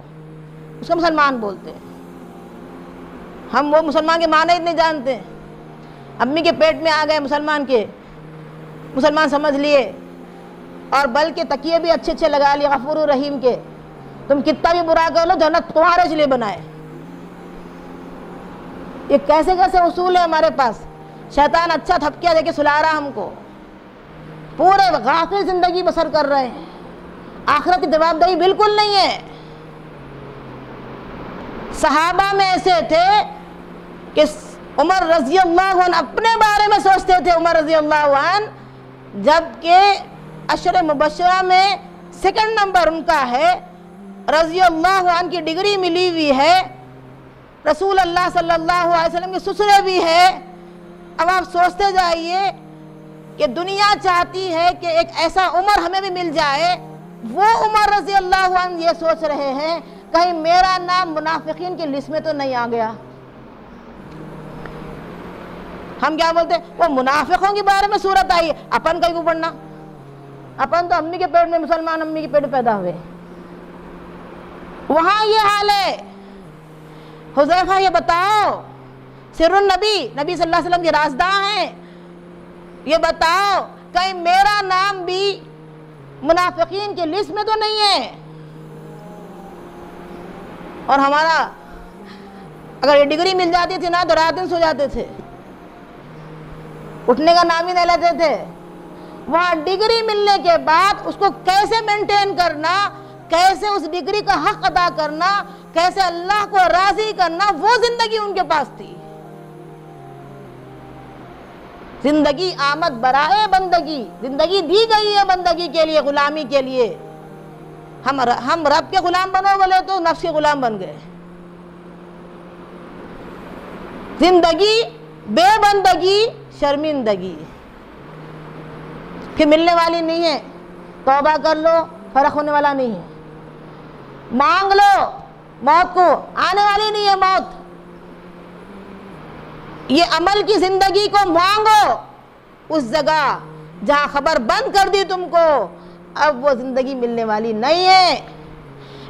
اس کو مسلمان بولتے ہیں۔ ہم وہ مسلمان کے معنی نہیں جانتے، امی کے پیٹ میں آ گئے مسلمان سمجھ لیے، اور بلکہ تکیے بھی اچھے اچھے لگا لیے غفور الرحیم کے، تم کتنا بھی برا کر لو جنت تمہارے لیے بنائے۔ یہ کیسے کیسے اصول ہے ہمارے پاس؟ شیطان اچھا تھپکیا دے کے سلا رہا ہم کو، پورے غافل زندگی بسر کر رہے ہیں، آخرت کی جوابدہی بالکل نہیں ہے۔ صحابہ میں ایسے تھے کہ عمر رضی اللہ عنہ اپنے بارے میں سوچتے تھے، عمر رضی اللہ عنہ جبکہ عشر مبشرہ میں سیکنڈ نمبر ان کا ہے، رضی اللہ عنہ کی ڈگری ملی ہوئی ہے، رسول اللہ صلی اللہ علیہ وسلم کے سسرے بھی ہے۔ اب آپ سوچتے جائیے کہ دنیا چاہتی ہے کہ ایک ایسا عمر ہمیں بھی مل جائے، وہ عمر رضی اللہ عنہ یہ سوچ رہے ہیں کہیں میرا نام منافقین کی لسٹ میں تو نہیں آ گیا۔ ہم کیا بولتے ہیں؟ وہ منافقوں کے بارے میں صورت آئی ہے، اپن کہیں کو پڑھنا؟ اپن تو امی کے پیٹ میں مسلمان امی کے پیٹ میں پیدا ہوئے، وہاں یہ حال ہے۔ حذیفہ یہ بتاؤ، سر النبی، نبی صلی اللہ علیہ وسلم کے رازداں ہیں، یہ بتاؤ کہیں میرا نام بھی منافقین کی لسٹ میں تو نہیں ہے؟ اور ہمارا اگر یہ ڈگری مل جاتی تھی نا تو رات دن سو جاتے تھے، اٹھنے کا نام ہی نہیں لیتے تھے۔ وہاں ڈگری ملنے کے بعد اس کو کیسے مینٹین کرنا، کیسے اس ڈگری کا حق ادا کرنا، کیسے اللہ کو راضی کرنا، وہ زندگی ان کے پاس تھی۔ زندگی آمد برائے بندگی، زندگی دی گئی ہے بندگی کے لیے، غلامی کے لیے۔ ہم رب کے غلام بنو بولے تو نفس کے غلام بن گئے۔ زندگی بے بندگی شرمندگی، پھر ملنے والی نہیں ہے، توبہ کر لو فرق ہونے والا نہیں ہے، مانگ لو موت کو، آنے والی نہیں ہے موت۔ یہ عمل کی زندگی کو مانگو اس جگہ جہاں خبر بند کر دی تم کو، اب وہ زندگی ملنے والی نہیں ہے۔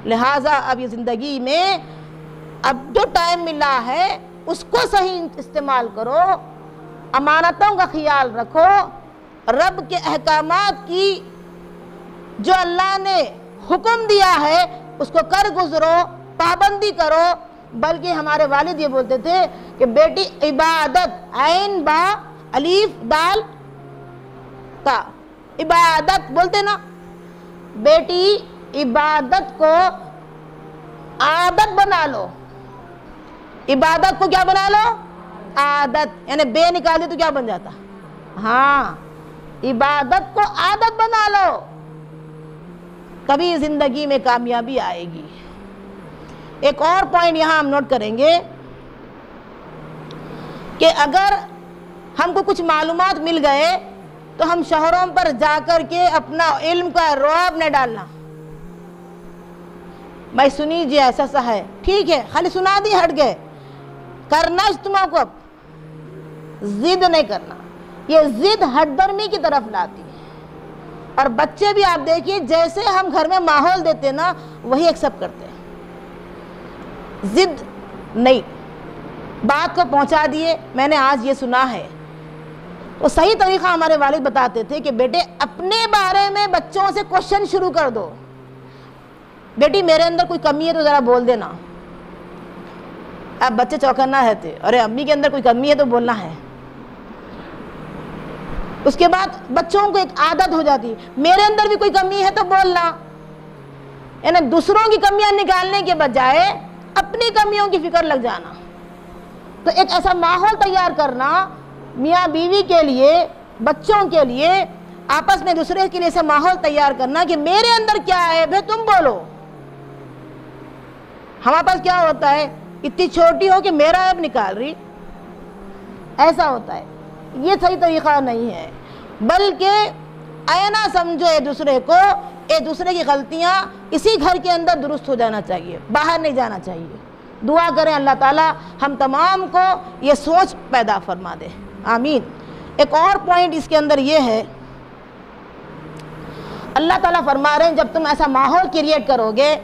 لہٰذا اب یہ زندگی میں اب جو ٹائم ملا ہے اس کو صحیح استعمال کرو، امانتوں کا خیال رکھو، رب کے احکامات کی جو اللہ نے حکم دیا ہے اس کو کر گزرو، پابندی کرو۔ بلکہ ہمارے والد یہ بولتے تھے کہ بیٹی عبادت، عین با الف دال تا، عبادت بولتے نا، بیٹی عبادت کو عادت بنا لو۔ عبادت کو کیا بنا لو؟ عادت، یعنی بے نکال دی تو کیا بن جاتا؟ ہاں، عبادت کو عادت بنا لو، کبھی زندگی میں کامیابی آئے گی۔ ایک اور پوائنٹ یہاں ہم نوٹ کریں گے کہ اگر ہم کو کچھ معلومات مل گئے تو ہم شہروں پر جا کر کے اپنا علم کا رعب نہ ڈالنا، بھائی سنیجیے ایسا سا ہے، ٹھیک ہے، خالی سنا دی ہٹ گئے، کرنا اجتماع کو، اب ضد نہیں کرنا۔ یہ ضد ہٹ درمی کی طرف لاتی ہے، اور بچے بھی آپ دیکھیے جیسے ہم گھر میں ماحول دیتے نا وہی ایکسپٹ کرتے ہیں۔ ضد نہیں، بات کو پہنچا دیے، میں نے آج یہ سنا ہے۔ وہ صحیح طریقہ ہمارے والد بتاتے تھے کہ بیٹے اپنے بارے میں بچوں سے کوشچن شروع کر دو، بیٹی میرے اندر کوئی کمی ہے تو ذرا بول دینا۔ اب بچے چوکنا رہتے، ارے امی کے اندر کوئی کمی ہے تو بولنا ہے۔ اس کے بعد بچوں کو ایک عادت ہو جاتی ہے، میرے اندر بھی کوئی کمی ہے تو بولنا، یعنی دوسروں کی کمیاں نکالنے کے بجائے اپنی کمیوں کی فکر لگ جانا۔ تو ایک ایسا ماحول تیار کرنا میاں بیوی کے لیے، بچوں کے لیے، آپس میں دوسرے کے لیے ایسا ماحول تیار کرنا کہ میرے اندر کیا ہے بھائی تم بولو۔ ہمارے پاس کیا ہوتا ہے، اتنی چھوٹی ہو کہ میرا عیب نکال رہی، ایسا ہوتا ہے۔ یہ صحیح طریقہ نہیں ہے، بلکہ آئینہ سمجھو ایک دوسرے کو، ایک دوسرے کی غلطیاں اسی گھر کے اندر درست ہو جانا چاہیے، باہر نہیں جانا چاہیے۔ دعا کریں اللہ تعالیٰ ہم تمام کو یہ سوچ پیدا فرما دے، آمین۔ ایک اور پوائنٹ اس کے اندر یہ ہے، اللہ تعالیٰ فرما رہے ہیں جب تم ایسا ماحول کریٹ کرو گے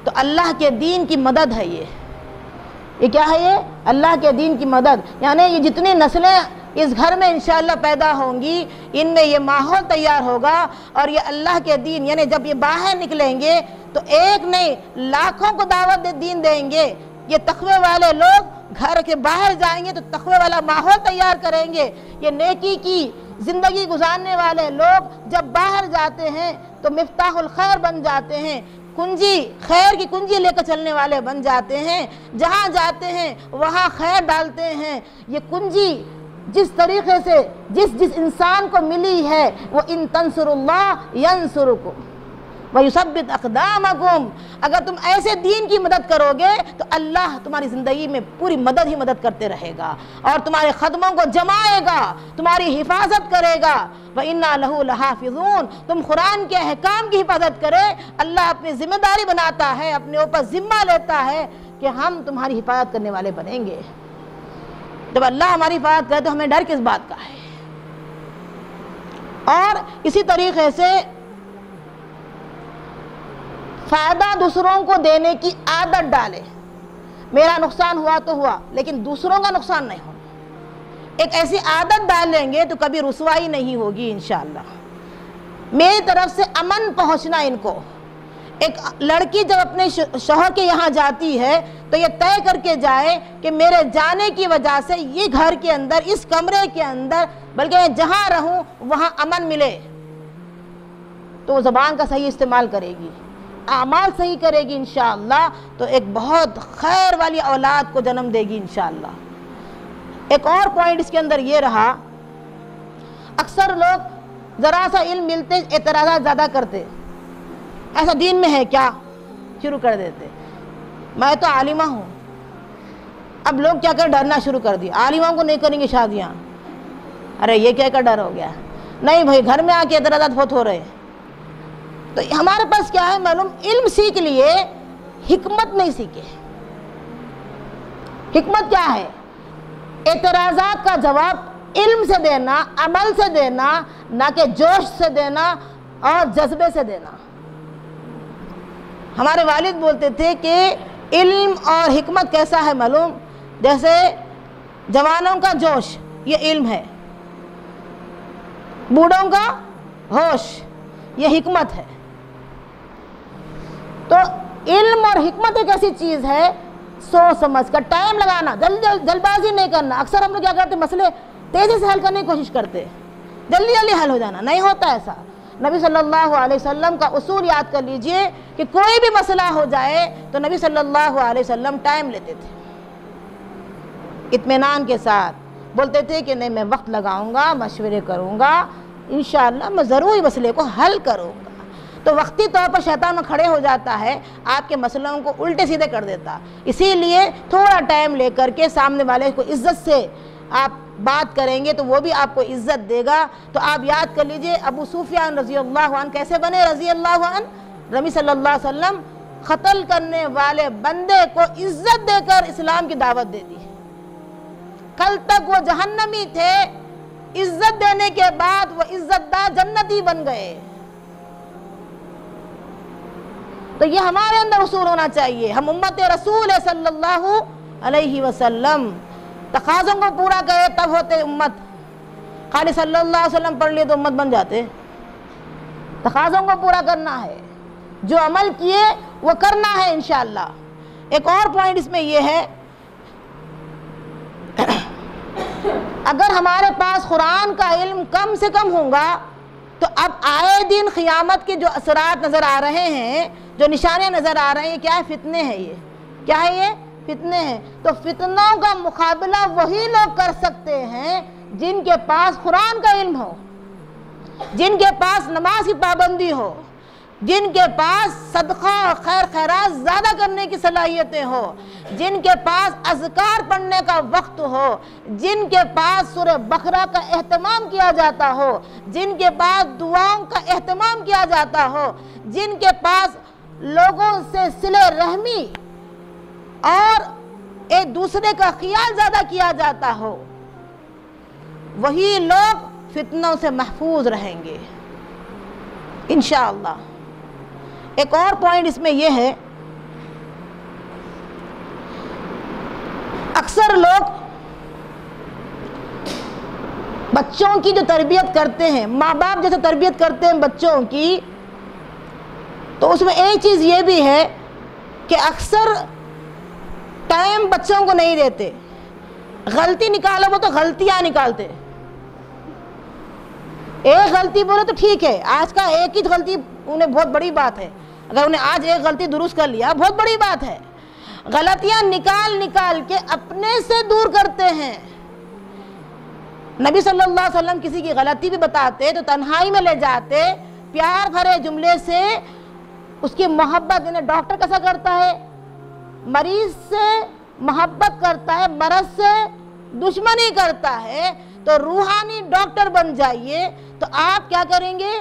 تو اللہ کے دین کی مدد ہے یہ کیا ہے؟ یہ اللہ کے دین کی مدد، یعنی یہ جتنی نسلیں اس گھر میں انشاءاللہ پیدا ہوں گی ان میں یہ ماحول تیار ہوگا، اور یہ اللہ کے دین، یعنی جب یہ باہر نکلیں گے تو ایک نہیں لاکھوں کو دعوت دین دیں گے۔ یہ تقوی والے لوگ گھر کے باہر جائیں گے تو تقوی والا ماحول تیار کریں گے۔ یہ نیکی کی زندگی گزارنے والے لوگ جب باہر جاتے ہیں تو مفتاح الخیر بن جاتے ہیں، کنجی خیر کی کنجی لے کر چلنے والے بن جاتے ہیں، جہاں جاتے ہیں وہاں خیر ڈالتے ہیں۔ یہ کنجی جس طریقے سے جس انسان کو ملی ہے وہ ان تنصر اللہ ینصرکم وَيُثَبِّتْ أَقْدَامَكُمْ، اگر تم ایسے دین کی مدد کرو گے تو اللہ تمہاری زندگی میں پوری مدد ہی مدد کرتے رہے گا اور تمہارے قدموں کو جمائے گا، تمہاری حفاظت کرے گا۔ وَإِنَّا لَهُ لَحَافِظُونَ، تم قرآن کے احکام کی حفاظت کرے، اللہ اپنی ذمہ داری بناتا ہے، اپنے اوپر ذمہ لیتا ہے کہ ہم تمہاری حفاظت کرنے والے بنیں گے۔ جب اللہ ہماری حفاظت کرے تو ہمیں ڈر کس بات کا ہے؟ اور اسی طریقے سے فائدہ دوسروں کو دینے کی عادت ڈالے، میرا نقصان ہوا تو ہوا لیکن دوسروں کا نقصان نہیں ہونا، ایک ایسی عادت ڈال لیں گے تو کبھی رسوائی نہیں ہوگی انشاءاللہ۔ میری طرف سے امن پہنچنا ان کو، ایک لڑکی جب اپنے شوہر کے یہاں جاتی ہے تو یہ طے کر کے جائے کہ میرے جانے کی وجہ سے یہ گھر کے اندر، اس کمرے کے اندر، بلکہ میں جہاں رہوں وہاں امن ملے، تو وہ زبان کا صحیح استعمال کرے گی، اعمال صحیح کرے گی انشاءاللہ، تو ایک بہت خیر والی اولاد کو جنم دے گی انشاءاللہ۔ ایک اور پوائنٹ اس کے اندر یہ رہا، اکثر لوگ ذرا سا علم ملتے اعتراضات زیادہ کرتے، ایسا دین میں ہے کیا، شروع کر دیتے، میں تو عالمہ ہوں۔ اب لوگ کیا کر ڈرنا شروع کر دیا، عالموں کو نہیں کریں گے شادیاں، ارے یہ کیا کا ڈر ہو گیا، نہیں بھائی گھر میں آ کے اعتراضات بہت ہو رہے ہیں۔ تو ہمارے پاس کیا ہے معلوم، علم سیکھ لیے، حکمت نہیں سیکھے۔ حکمت کیا ہے؟ اعتراضات کا جواب علم سے دینا، عمل سے دینا، نہ کہ جوش سے دینا اور جذبے سے دینا۔ ہمارے والد بولتے تھے کہ علم اور حکمت کیسا ہے معلوم، جیسے جوانوں کا جوش یہ علم ہے، بوڑھوں کا ہوش یہ حکمت ہے۔ تو علم اور حکمت ایک ایسی چیز ہے، سوچ سمجھ کر، ٹائم لگانا، جلد بازی نہیں کرنا۔ اکثر ہم لوگ کیا کرتے، مسئلے تیزی سے حل کرنے کی کوشش کرتے، جلدی جلدی حل ہو جانا، نہیں ہوتا ایسا۔ نبی صلی اللہ علیہ وسلم کا اصول یاد کر لیجئے کہ کوئی بھی مسئلہ ہو جائے تو نبی صلی اللہ علیہ وسلم ٹائم لیتے تھے، اطمینان کے ساتھ بولتے تھے کہ نہیں میں وقت لگاؤں گا، مشورے کروں گا، انشاءاللہ میں ضرور مسئلے کو حل کروں گا۔ تو وقتی طور پر شیطان میں کھڑے ہو جاتا ہے، آپ کے مسئلوں کو الٹے سیدھے کر دیتا، اسی لیے تھوڑا ٹائم لے کر کے سامنے والے کو عزت سے آپ بات کریں گے تو وہ بھی آپ کو عزت دے گا۔ تو آپ یاد کر لیجئے ابو سفیان رضی اللہ عنہ کیسے بنے رضی اللہ عنہ، نبی صلی اللہ علیہ وسلم قتل کرنے والے بندے کو عزت دے کر اسلام کی دعوت دے دی۔ کل تک وہ جہنمی تھے، عزت دینے کے بعد وہ عزت دار جنتی بن گئے۔ تو یہ ہمارے اندر اصول ہونا چاہیے، ہم امت رسول صلی اللہ علیہ وسلم، تقاضوں کو پورا کرے تب ہوتے امت، خالی صلی اللہ علیہ وسلم پڑھ لیے تو امت بن جاتے۔ تقاضوں کو پورا کرنا ہے، جو عمل کیے وہ کرنا ہے انشاءاللہ۔ ایک اور پوائنٹ اس میں یہ ہے، اگر ہمارے پاس قرآن کا علم کم سے کم ہوگا تو اب آئے دن قیامت کے جو اثرات نظر آ رہے ہیں، جو نشانیاں نظر آ رہے ہیں، کیا ہے؟ فتنے ہیں، یہ کیا ہے؟ یہ فتنے ہیں۔ تو فتنوں کا مقابلہ وہی لوگ کر سکتے ہیں جن کے پاس قرآن کا علم ہو، جن کے پاس نماز کی پابندی ہو، جن کے پاس صدقہ اور خیر خیرات زیادہ کرنے کی صلاحیتیں ہو، جن کے پاس اذکار پڑھنے کا وقت ہو، جن کے پاس سورہ بقرہ کا اہتمام کیا جاتا ہو، جن کے پاس دعاؤں کا اہتمام کیا جاتا ہو، جن کے پاس لوگوں سے صلہ رحمی اور ایک دوسرے کا خیال زیادہ کیا جاتا ہو، وہی لوگ فتنوں سے محفوظ رہیں گے انشاءاللہ۔ ایک اور پوائنٹ اس میں یہ ہے، اکثر لوگ بچوں کی جو تربیت کرتے ہیں، ماں باپ جیسے تربیت کرتے ہیں بچوں کی، تو اس میں ایک چیز یہ بھی ہے کہ اکثر ٹائم بچوں کو نہیں دیتے۔ غلطی نکالو وہ تو غلطیاں نکالتے، ایک غلطی بولے تو ٹھیک ہے، آج کا ایک ہی غلطی انہیں بہت بڑی بات ہے، اگر انہیں آج ایک غلطی درست کر لیا بہت بڑی بات ہے۔ غلطیاں نکال نکال کے اپنے سے دور کرتے ہیں۔ نبی صلی اللہ علیہ وسلم کسی کی غلطی بھی بتاتے تو تنہائی میں لے جاتے، پیار بھرے جملے سے اس کی محبت، یعنی ڈاکٹر کیسا کرتا ہے، مریض سے محبت کرتا ہے، مرض سے دشمنی کرتا ہے، تو روحانی ڈاکٹر بن جائیے تو آپ کیا کریں گے،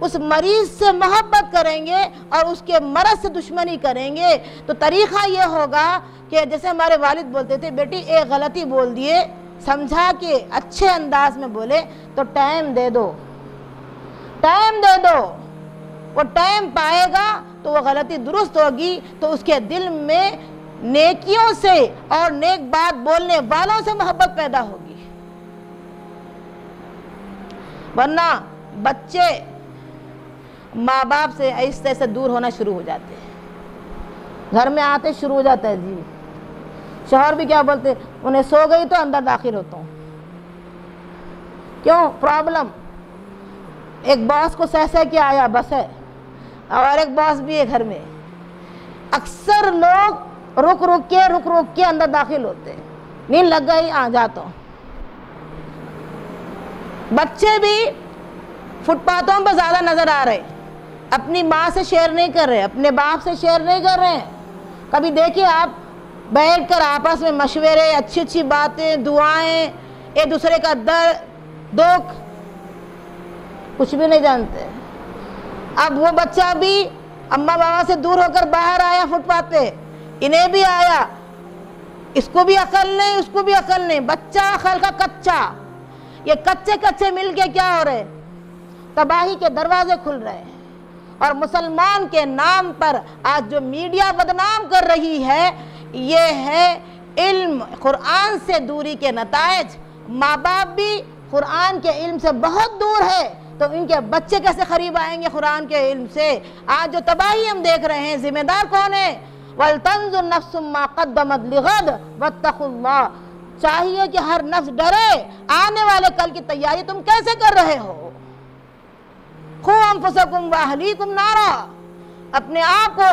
اس مریض سے محبت کریں گے اور اس کے مرض سے دشمنی کریں گے۔ تو طریقہ یہ ہوگا کہ جیسے ہمارے والد بولتے تھے، بیٹی ایک غلطی بول دیے، سمجھا کے اچھے انداز میں بولے تو ٹائم دے دو، ٹائم دے دو، وہ ٹائم پائے گا تو وہ غلطی درست ہوگی، تو اس کے دل میں نیکیوں سے اور نیک بات بولنے والوں سے محبت پیدا ہوگی۔ ورنہ بچے ماں باپ سے آہستہ سے دور ہونا شروع ہو جاتے ہیں، گھر میں آتے شروع ہو جاتا ہے جی، شوہر بھی کیا بولتے، انہیں سو گئی تو اندر داخل ہوتا ہوں، کیوں پرابلم، ایک باس کو سہ سہ کے آیا بس ہے، اور ایک باس بھی ہے گھر میں۔ اکثر لوگ رک رک کے اندر داخل ہوتے ہیں، نیند لگ گئی جاتا ہوں۔ بچے بھی فٹ پاتھوں پہ زیادہ نظر آ رہے، اپنی ماں سے شیئر نہیں کر رہے، اپنے باپ سے شیئر نہیں کر رہے ہیں۔ کبھی دیکھیے آپ بیٹھ کر آپس میں مشورے، اچھی اچھی باتیں، دعائیں، ایک دوسرے کا درد دکھ کچھ بھی نہیں جانتے۔ اب وہ بچہ بھی اماں بابا سے دور ہو کر باہر آیا فٹ پاتھ پہ، انہیں بھی آیا، اس کو بھی عقل نہیں اس کو بھی عقل نہیں، بچہ عقل کا کچا، یہ کچے کچے مل کے کیا ہو رہے، تباہی کے دروازے کھل رہے ہیں۔ اور مسلمان کے نام پر آج جو میڈیا بدنام کر رہی ہے، یہ ہے علم، قرآن سے دوری کے نتائج۔ ماں باپ بھی قرآن کے علم سے بہت دور ہے، تو ان کے بچے کیسے قریب آئیں گے قرآن کے علم سے؟ آج جو تباہی ہم دیکھ رہے ہیں، ذمہ دار کون ہے؟ وَلْتَنْظُرْ نَفْسٌ مَّا قَدَّمَتْ لِغَدٍ وَاتَّقُوا اللَّهَ، چاہیے کہ ہر نفس ڈرے، آنے والے کل کی تیاری تم کیسے کر رہے ہو؟ قُوا أَنفُسَكُمْ وَأَهْلِيكُمْ نَارًا، اپنے آپ کو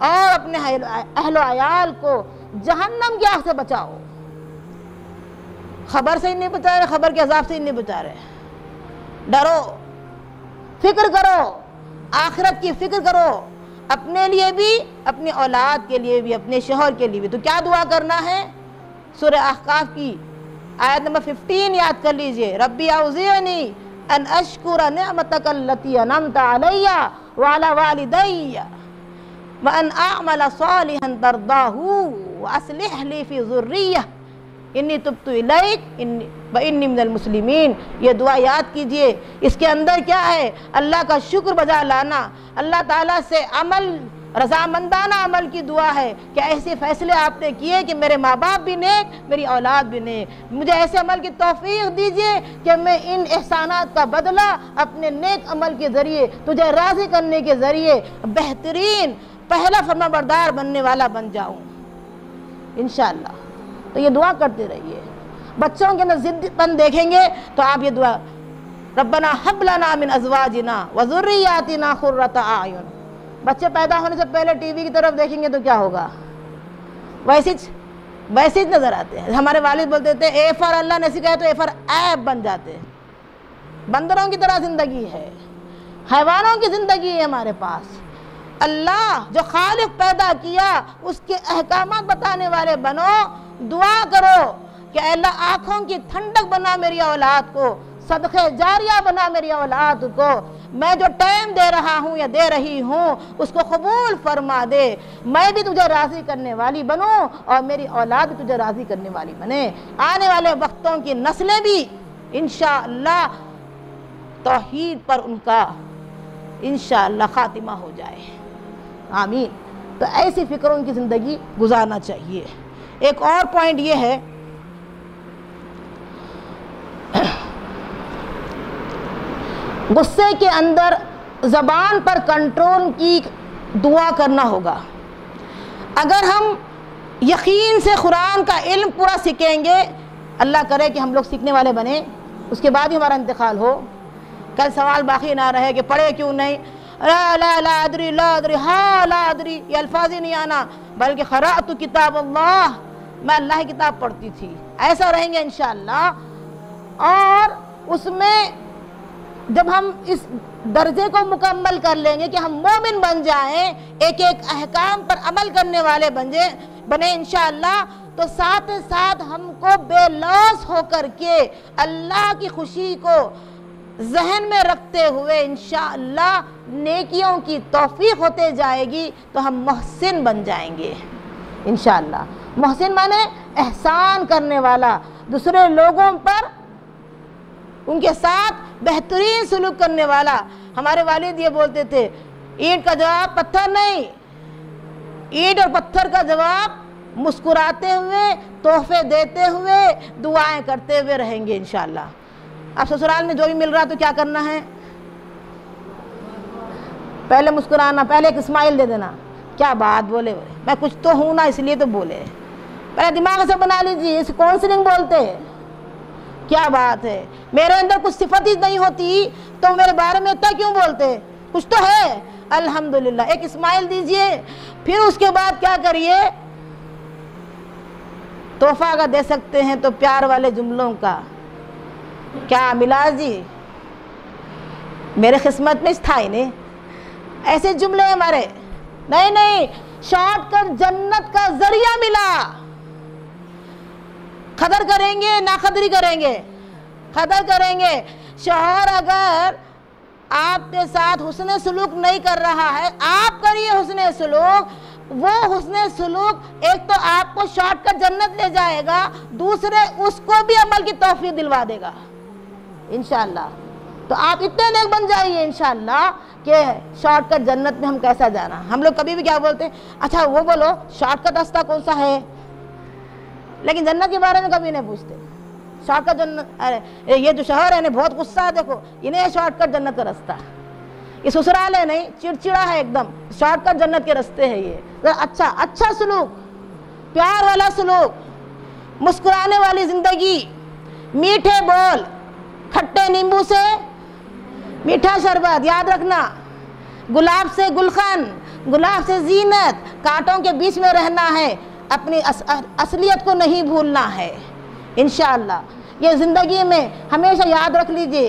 اور اپنے اہل و عیال کو جہنم کی آگ سے بچاؤ۔ خبر سے ہی نہیں بچا رہے، خبر کے عذاب سے ہی نہیں بچا رہے۔ ڈرو، فکر کرو، آخرت کی فکر کرو، اپنے لیے بھی، اپنی اولاد کے لیے بھی، اپنے شوہر کے لیے بھی۔ تو کیا دعا کرنا ہے؟ سورہ احقاف کی آیت نمبر 15 یاد کر لیجئے، ربی اوزعنی ان اشکر نعمتک التی انعمت علی وعلی والدی وان اعمل صالحا ترضاہ واصلح لی فی ذریہ انی تبت الیک وانی من المسلمین۔ یہ دعا یاد کیجئے، اس کے اندر کیا ہے؟ اللہ کا شکر بجا لانا، اللہ تعالیٰ سے عمل، رضامندانہ عمل کی دعا ہے کہ ایسے فیصلے آپ نے کیے کہ میرے ماں باپ بھی نیک، میری اولاد بھی نیک، مجھے ایسے عمل کی توفیق دیجئے کہ میں ان احسانات کا بدلہ اپنے نیک عمل کے ذریعے، تجھے راضی کرنے کے ذریعے بہترین پہلا فرمانبردار بننے والا بن جاؤں انشاءاللہ۔ تو یہ دعا کرتے رہیے۔ بچوں کے اندر ضد پن دیکھیں گے تو آپ یہ دعا، ربنا ہب لنا من ازواجنا وذریاتنا قرۃ اعین، بچے پیدا ہونے سے پہلے ٹی وی کی طرف دیکھیں گے تو کیا ہوگا؟ ویسے نظر آتے ہیں۔ ہمارے والد بولتے تھے اے فار اللہ نے سکھایا تو اے فار ایپ بن جاتے ہیں۔ بندروں کی طرح زندگی ہے، حیوانوں کی زندگی ہے ہمارے پاس۔ اللہ جو خالق پیدا کیا اس کے احکامات بتانے والے بنو، دعا کرو کہ اے اللہ آنکھوں کی ٹھنڈک بنا میری اولاد کو، صدقہ جاریہ بنا میری اولاد کو، میں جو ٹائم دے رہا ہوں یا دے رہی ہوں اس کو قبول فرما دے، میں بھی تجھے راضی کرنے والی بنوں اور میری اولاد بھی تجھے راضی کرنے والی بنے، آنے والے وقتوں کی نسلیں بھی انشاءاللہ توحید پر ان کا انشاءاللہ خاتمہ ہو جائے، آمین۔ تو ایسی فکروں کی زندگی گزارنا چاہیے۔ ایک اور پوائنٹ یہ ہے غصے کے اندر زبان پر کنٹرول کی دعا کرنا ہوگا۔ اگر ہم یقین سے قرآن کا علم پورا سیکھیں گے، اللہ کرے کہ ہم لوگ سیکھنے والے بنیں، اس کے بعد ہی ہمارا انتقال ہو، کل سوال باقی نہ رہے کہ پڑھے کیوں نہیں، لا ادری لا ادری ہاں لا ادری، یہ الفاظ ہی نہیں آنا، بلکہ قرأت کتاب اللہ، میں اللہ کی کتاب پڑھتی تھی، ایسا رہیں گے انشاءاللہ۔ اور اس میں جب ہم اس درجے کو مکمل کر لیں گے کہ ہم مومن بن جائیں، ایک ایک احکام پر عمل کرنے والے بنے انشاءاللہ، تو ساتھ ساتھ ہم کو بے لوث ہو کر کے اللہ کی خوشی کو ذہن میں رکھتے ہوئے انشاءاللہ نیکیوں کی توفیق ہوتے جائے گی، تو ہم محسن بن جائیں گے انشاءاللہ۔ محسن مانے احسان کرنے والا، دوسرے لوگوں پر ان کے ساتھ بہترین سلوک کرنے والا۔ ہمارے والد یہ بولتے تھے، اینٹ کا جواب پتھر نہیں، اینٹ اور پتھر کا جواب مسکراتے ہوئے، تحفے دیتے ہوئے، دعائیں کرتے ہوئے رہیں گے انشاءاللہ۔ اب سسرال میں جو بھی مل رہا تو کیا کرنا ہے؟ پہلے مسکرانا، پہلے ایک اسمائل دے دینا، کیا بات بولے ہوئے، میں کچھ تو ہوں نا اس لیے تو بولے، پہلے دماغ سے بنا لیجیے، اس کاؤنسلنگ بولتے ہیں۔ کیا بات ہے، میرے اندر کچھ صفت ہی نہیں ہوتی تو میرے بارے میں اتنا کیوں بولتے، کچھ تو ہے، الحمدللہ۔ ایک اسمائل دیجئے، پھر اس کے بعد کیا کریے، تحفہ کا دے سکتے ہیں تو پیار والے جملوں کا۔ کیا ملا جی، میرے قسمت میں تھا ہی نہیں ایسے جملے ہمارے، نہیں، شارٹ کٹ جنت کا ذریعہ ملا۔ قدر کریں گے، ناقدری کریں گے، قدر کریں گے۔ شوہر اگر آپ کے ساتھ حسن سلوک نہیں کر رہا ہے، آپ کریے حسن سلوک، وہ حسن سلوک ایک تو آپ کو شارٹ کٹ جنت لے جائے گا، دوسرے اس کو بھی عمل کی توفیق دلوا دے گا انشاءاللہ۔ تو آپ اتنے نیک بن جائیے انشاءاللہ کہ شارٹ کٹ جنت میں ہم کیسا جانا۔ ہم لوگ کبھی بھی کیا بولتے ہیں، اچھا وہ بولو شارٹ کٹ راستہ کون سا ہے، لیکن جنت کے بارے میں کبھی نہیں پوچھتے۔ شارٹ کٹ جنت، یہ جو شوہر ہے انہیں بہت غصہ ہے، دیکھو انہیں شارٹ کٹ جنت کا راستہ، یہ سسرال ہے نہیں، چڑچڑا ہے ایک دم، شارٹ کٹ جنت کے راستے ہے یہ۔ اچھا سلوک، پیار والا سلوک، مسکرانے والی زندگی، میٹھے بول، کھٹے نیمبو سے میٹھا شربت، یاد رکھنا، گلاب سے گلخن، گلاب سے زینت، کانٹوں کے بیچ میں رہنا ہے، اپنی اصلیت کو نہیں بھولنا ہے انشاءاللہ۔ یہ زندگی میں ہمیشہ یاد رکھ لیجئے،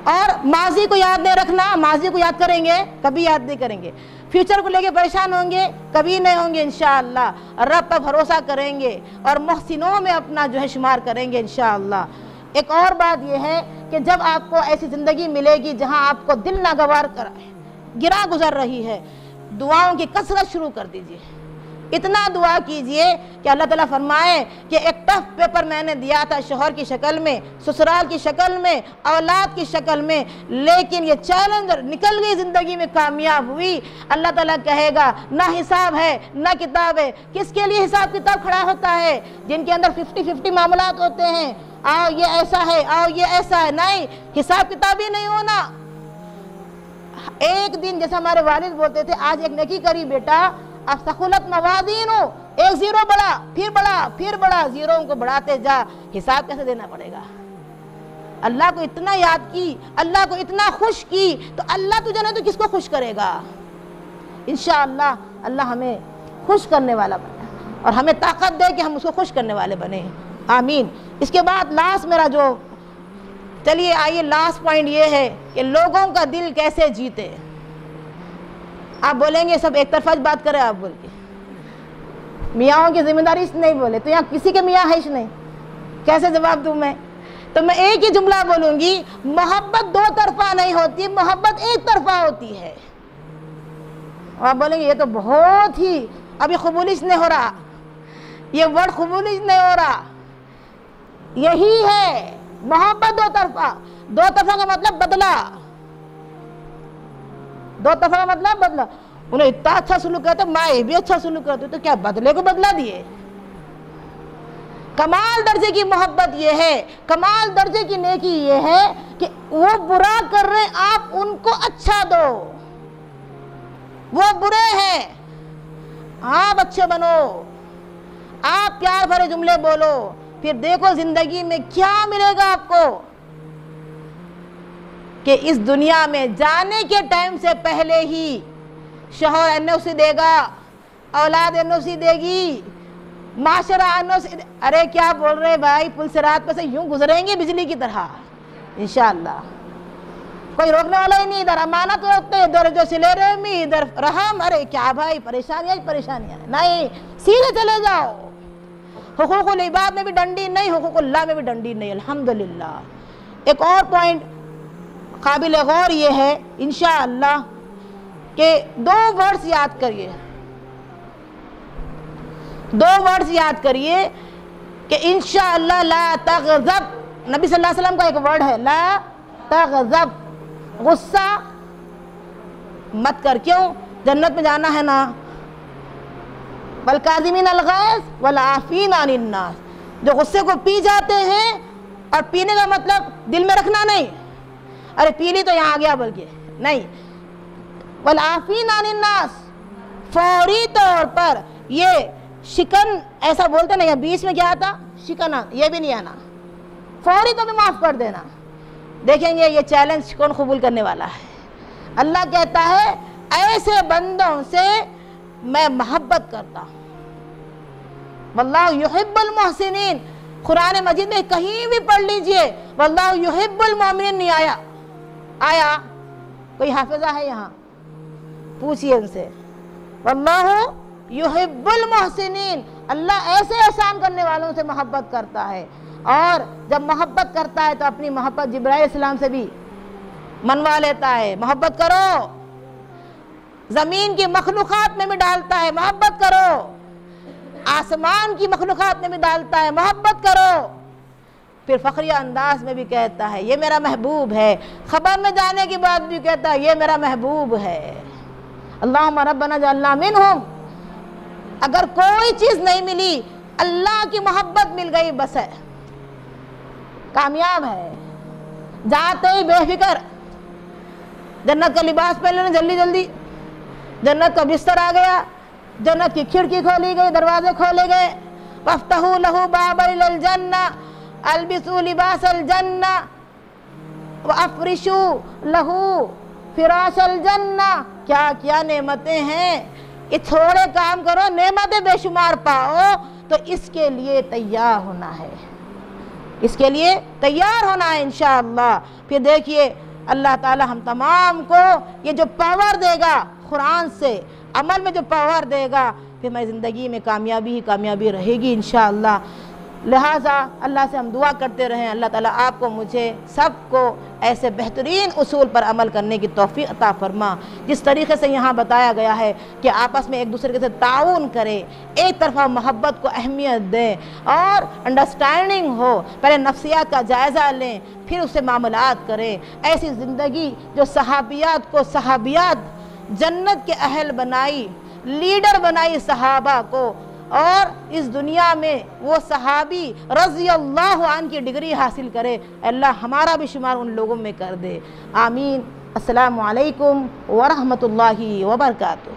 اور ماضی کو یاد نہیں رکھنا، ماضی کو یاد کریں گے کبھی یاد نہیں کریں گے، فیوچر کو لے کے پریشان ہوں گے کبھی نہیں ہوں گے انشاءاللہ، رب پر بھروسہ کریں گے اور محسنوں میں اپنا جو ہے شمار کریں گے انشاءاللہ۔ ایک اور بات یہ ہے کہ جب آپ کو ایسی زندگی ملے گی جہاں آپ کو دل ناگوار گرا گزر رہی ہے، دعاؤں کی کثرت شروع کر دیجئے، اتنا دعا کیجئے کہ اللہ تعالیٰ فرمائے کہ ایک ٹف پیپر میں نے دیا تھا شوہر کی شکل میں، سسرال کی شکل میں، اولاد کی شکل میں، لیکن یہ چیلنج نکل گئی، زندگی میں کامیاب ہوئی، اللہ تعالیٰ کہے گا نہ حساب ہے نہ کتاب ہے۔ کس کے لیے حساب کتاب کھڑا ہوتا ہے؟ جن کے اندر 50-50 معاملات ہوتے ہیں، آؤ یہ ایسا ہے، آؤ یہ ایسا ہے، نہیں، حساب کتاب ہی نہیں ہونا۔ ایک دن جیسے ہمارے والد بولتے تھے، آج ایک نیکی کری بیٹا، اب ثقلت موازینو، ایک زیرو بڑھا، پھر بڑھا، پھر بڑھا، زیروؤں کو بڑھاتے جا، حساب کیسے دینا پڑے گا؟ اللہ کو اتنا یاد کی، اللہ کو اتنا خوش کی، تو اللہ تجھے نہیں تو کس کو خوش کرے گا؟ انشاءاللہ اللہ ہمیں خوش کرنے والا بنے اور ہمیں طاقت دے کہ ہم اس کو خوش کرنے والے بنے، آمین۔ اس کے بعد لاسٹ میرا جو، چلیے آئیے لاسٹ پوائنٹ یہ ہے کہ لوگوں کا دل کیسے جیتے۔ آپ بولیں گے سب ایک طرفہ بات کرے، آپ بول کے میاں کی ذمہ داری نہیں بولے تو یہاں کسی کے میاں ہے ہی نہیں، کیسے جواب دوں میں؟ تو میں ایک ہی جملہ بولوں گی، محبت دو طرفہ نہیں ہوتی، محبت ایک طرفہ ہوتی ہے۔ اور آپ بولیں گے یہ تو بہت ہی ابھی قبولش نہیں ہو رہا، یہ ورڈ قبولش نہیں ہو رہا۔ یہی ہے محبت دو طرفہ۔ دو طرفہ کا مطلب بدلہ، دو طرفہ کا مطلب بدلہ۔ انہیں اتنا اچھا سلوک کرتے، میں بھی اچھا سلوک کرتی ہوں، تو کیا بدلے کو بدلہ دیے؟ کمال درجے کی محبت یہ ہے، کمال درجے کی نیکی یہ ہے کہ وہ برا کر رہے آپ ان کو اچھا دو، وہ برے ہیں آپ اچھے بنو، آپ پیار بھرے جملے بولو، پھر دیکھو زندگی میں کیا ملے گا آپ کو، کہ اس دنیا میں جانے کے ٹائم سے پہلے ہی شوہر NOC دے گا، اولاد NOC دے گی، معاشرہ NOC۔ ارے کیا بول رہے بھائی، پل سے رات پہ سے یوں گزریں گے بجلی کی طرح انشاءاللہ، کوئی روکنے والا ہی نہیں۔ ادھر امانت روکتے، ادھر جو سلے رحمی، ادھر رحم۔ ارے کیا بھائی، پریشانیاں پریشانیاں نہیں، سیدھے چلے جاؤ۔ حقوق العباد میں بھی ڈنڈی نہیں، حقوق اللہ میں بھی ڈنڈی نہیں، الحمدللہ۔ ایک اور پوائنٹ قابل غور یہ ہے انشاءاللہ کہ دو ورڈز یاد کریے، دو ورڈز یاد کریے کہ انشاءاللہ لا تغضب، نبی صلی اللہ علیہ وسلم کا ایک ورڈ ہے لا تغضب، غصہ مت کر۔ کیوں؟ جنت میں جانا ہے نا، والکاظمین الغیظ والعافین عن الناس۔ جو غصے کو پی جاتے ہیں، اور پینے کا مطلب دل میں رکھنا نہیں، ارے پی لی تو یہاں آ گیا، بلکہ نہیں، والعافین عن الناس، فوری طور پر یہ شکن ایسا بولتے نہیں، بیچ میں کیا آتا شکن، یہ بھی نہیں آنا، فوری تو بھی معاف کر دینا۔ دیکھیں گے یہ چیلنج کون قبول کرنے والا ہے۔ اللہ کہتا ہے ایسے بندوں سے میں محبت کرتا ہوں، واللہ یحب المحسنین۔ قرآن مجید میں کہیں بھی پڑھ لیجئے واللہ یحب المؤمنین نہیں آیا، آیا کوئی حافظہ ہے یہاں؟ پوچھئے ان سے، واللہ یحب المحسنین، اللہ ایسے احسان کرنے والوں سے محبت کرتا ہے۔ اور جب محبت کرتا ہے تو اپنی محبت جبرائیل علیہ السلام سے بھی منوا لیتا ہے، محبت کرو۔ زمین کی مخلوقات میں بھی ڈالتا ہے، محبت کرو۔ آسمان کی مخلوقات میں بھی ڈالتا ہے، محبت کرو۔ پھر فخریہ انداز میں بھی کہتا ہے یہ میرا محبوب ہے، خبر میں جانے کی بات بھی کہتا ہے یہ میرا محبوب ہے۔ اللہم ربنا اجعلنا منہم۔ اگر کوئی چیز نہیں ملی، اللہ کی محبت مل گئی، بس ہے، کامیاب ہے۔ جاتے ہی بے فکر جنت کا لباس پہن لینا، جلدی جلدی جنت کا بستر آ گیا، جنت کی کھڑکی کھولی گئی، دروازے کھولے گئے۔ وَافْتَحُوا لَهُ بَابًا إِلَى الْجَنَّةِ البسوا لباس الجنہ وَأَفْرِشُوا لَهُ فراش الجنہ۔ کیا کیا نعمتیں ہیں، یہ تھوڑے کام کرو نعمتیں بے شمار پاؤ، تو اس کے لیے تیار ہونا ہے، اس کے لیے تیار ہونا ہے انشاءاللہ۔ پھر دیکھیے اللہ تعالی ہم تمام کو یہ جو پاور دے گا قرآن سے، عمل میں جو پاور دے گا، پھر میں زندگی میں کامیابی ہی کامیابی رہے گی انشاءاللہ۔ لہٰذا اللہ سے ہم دعا کرتے رہیں اللہ تعالیٰ آپ کو، مجھے، سب کو ایسے بہترین اصول پر عمل کرنے کی توفیق عطا فرما، جس طریقے سے یہاں بتایا گیا ہے کہ آپس میں ایک دوسرے کے ساتھ تعاون کریں، ایک طرفہ محبت کو اہمیت دیں اور انڈرسٹینڈنگ ہو، پہلے نفسیات کا جائزہ لیں پھر اس سے معاملات کریں۔ ایسی زندگی جو صحابیات کو صحابیات جنت کے اہل بنائی، لیڈر بنائی صحابہ کو، اور اس دنیا میں وہ صحابی رضی اللہ عنہ کی ڈگری حاصل کرے، اللہ ہمارا بھی شمار ان لوگوں میں کر دے، آمین۔ السلام علیکم ورحمۃ اللہ وبرکاتہ۔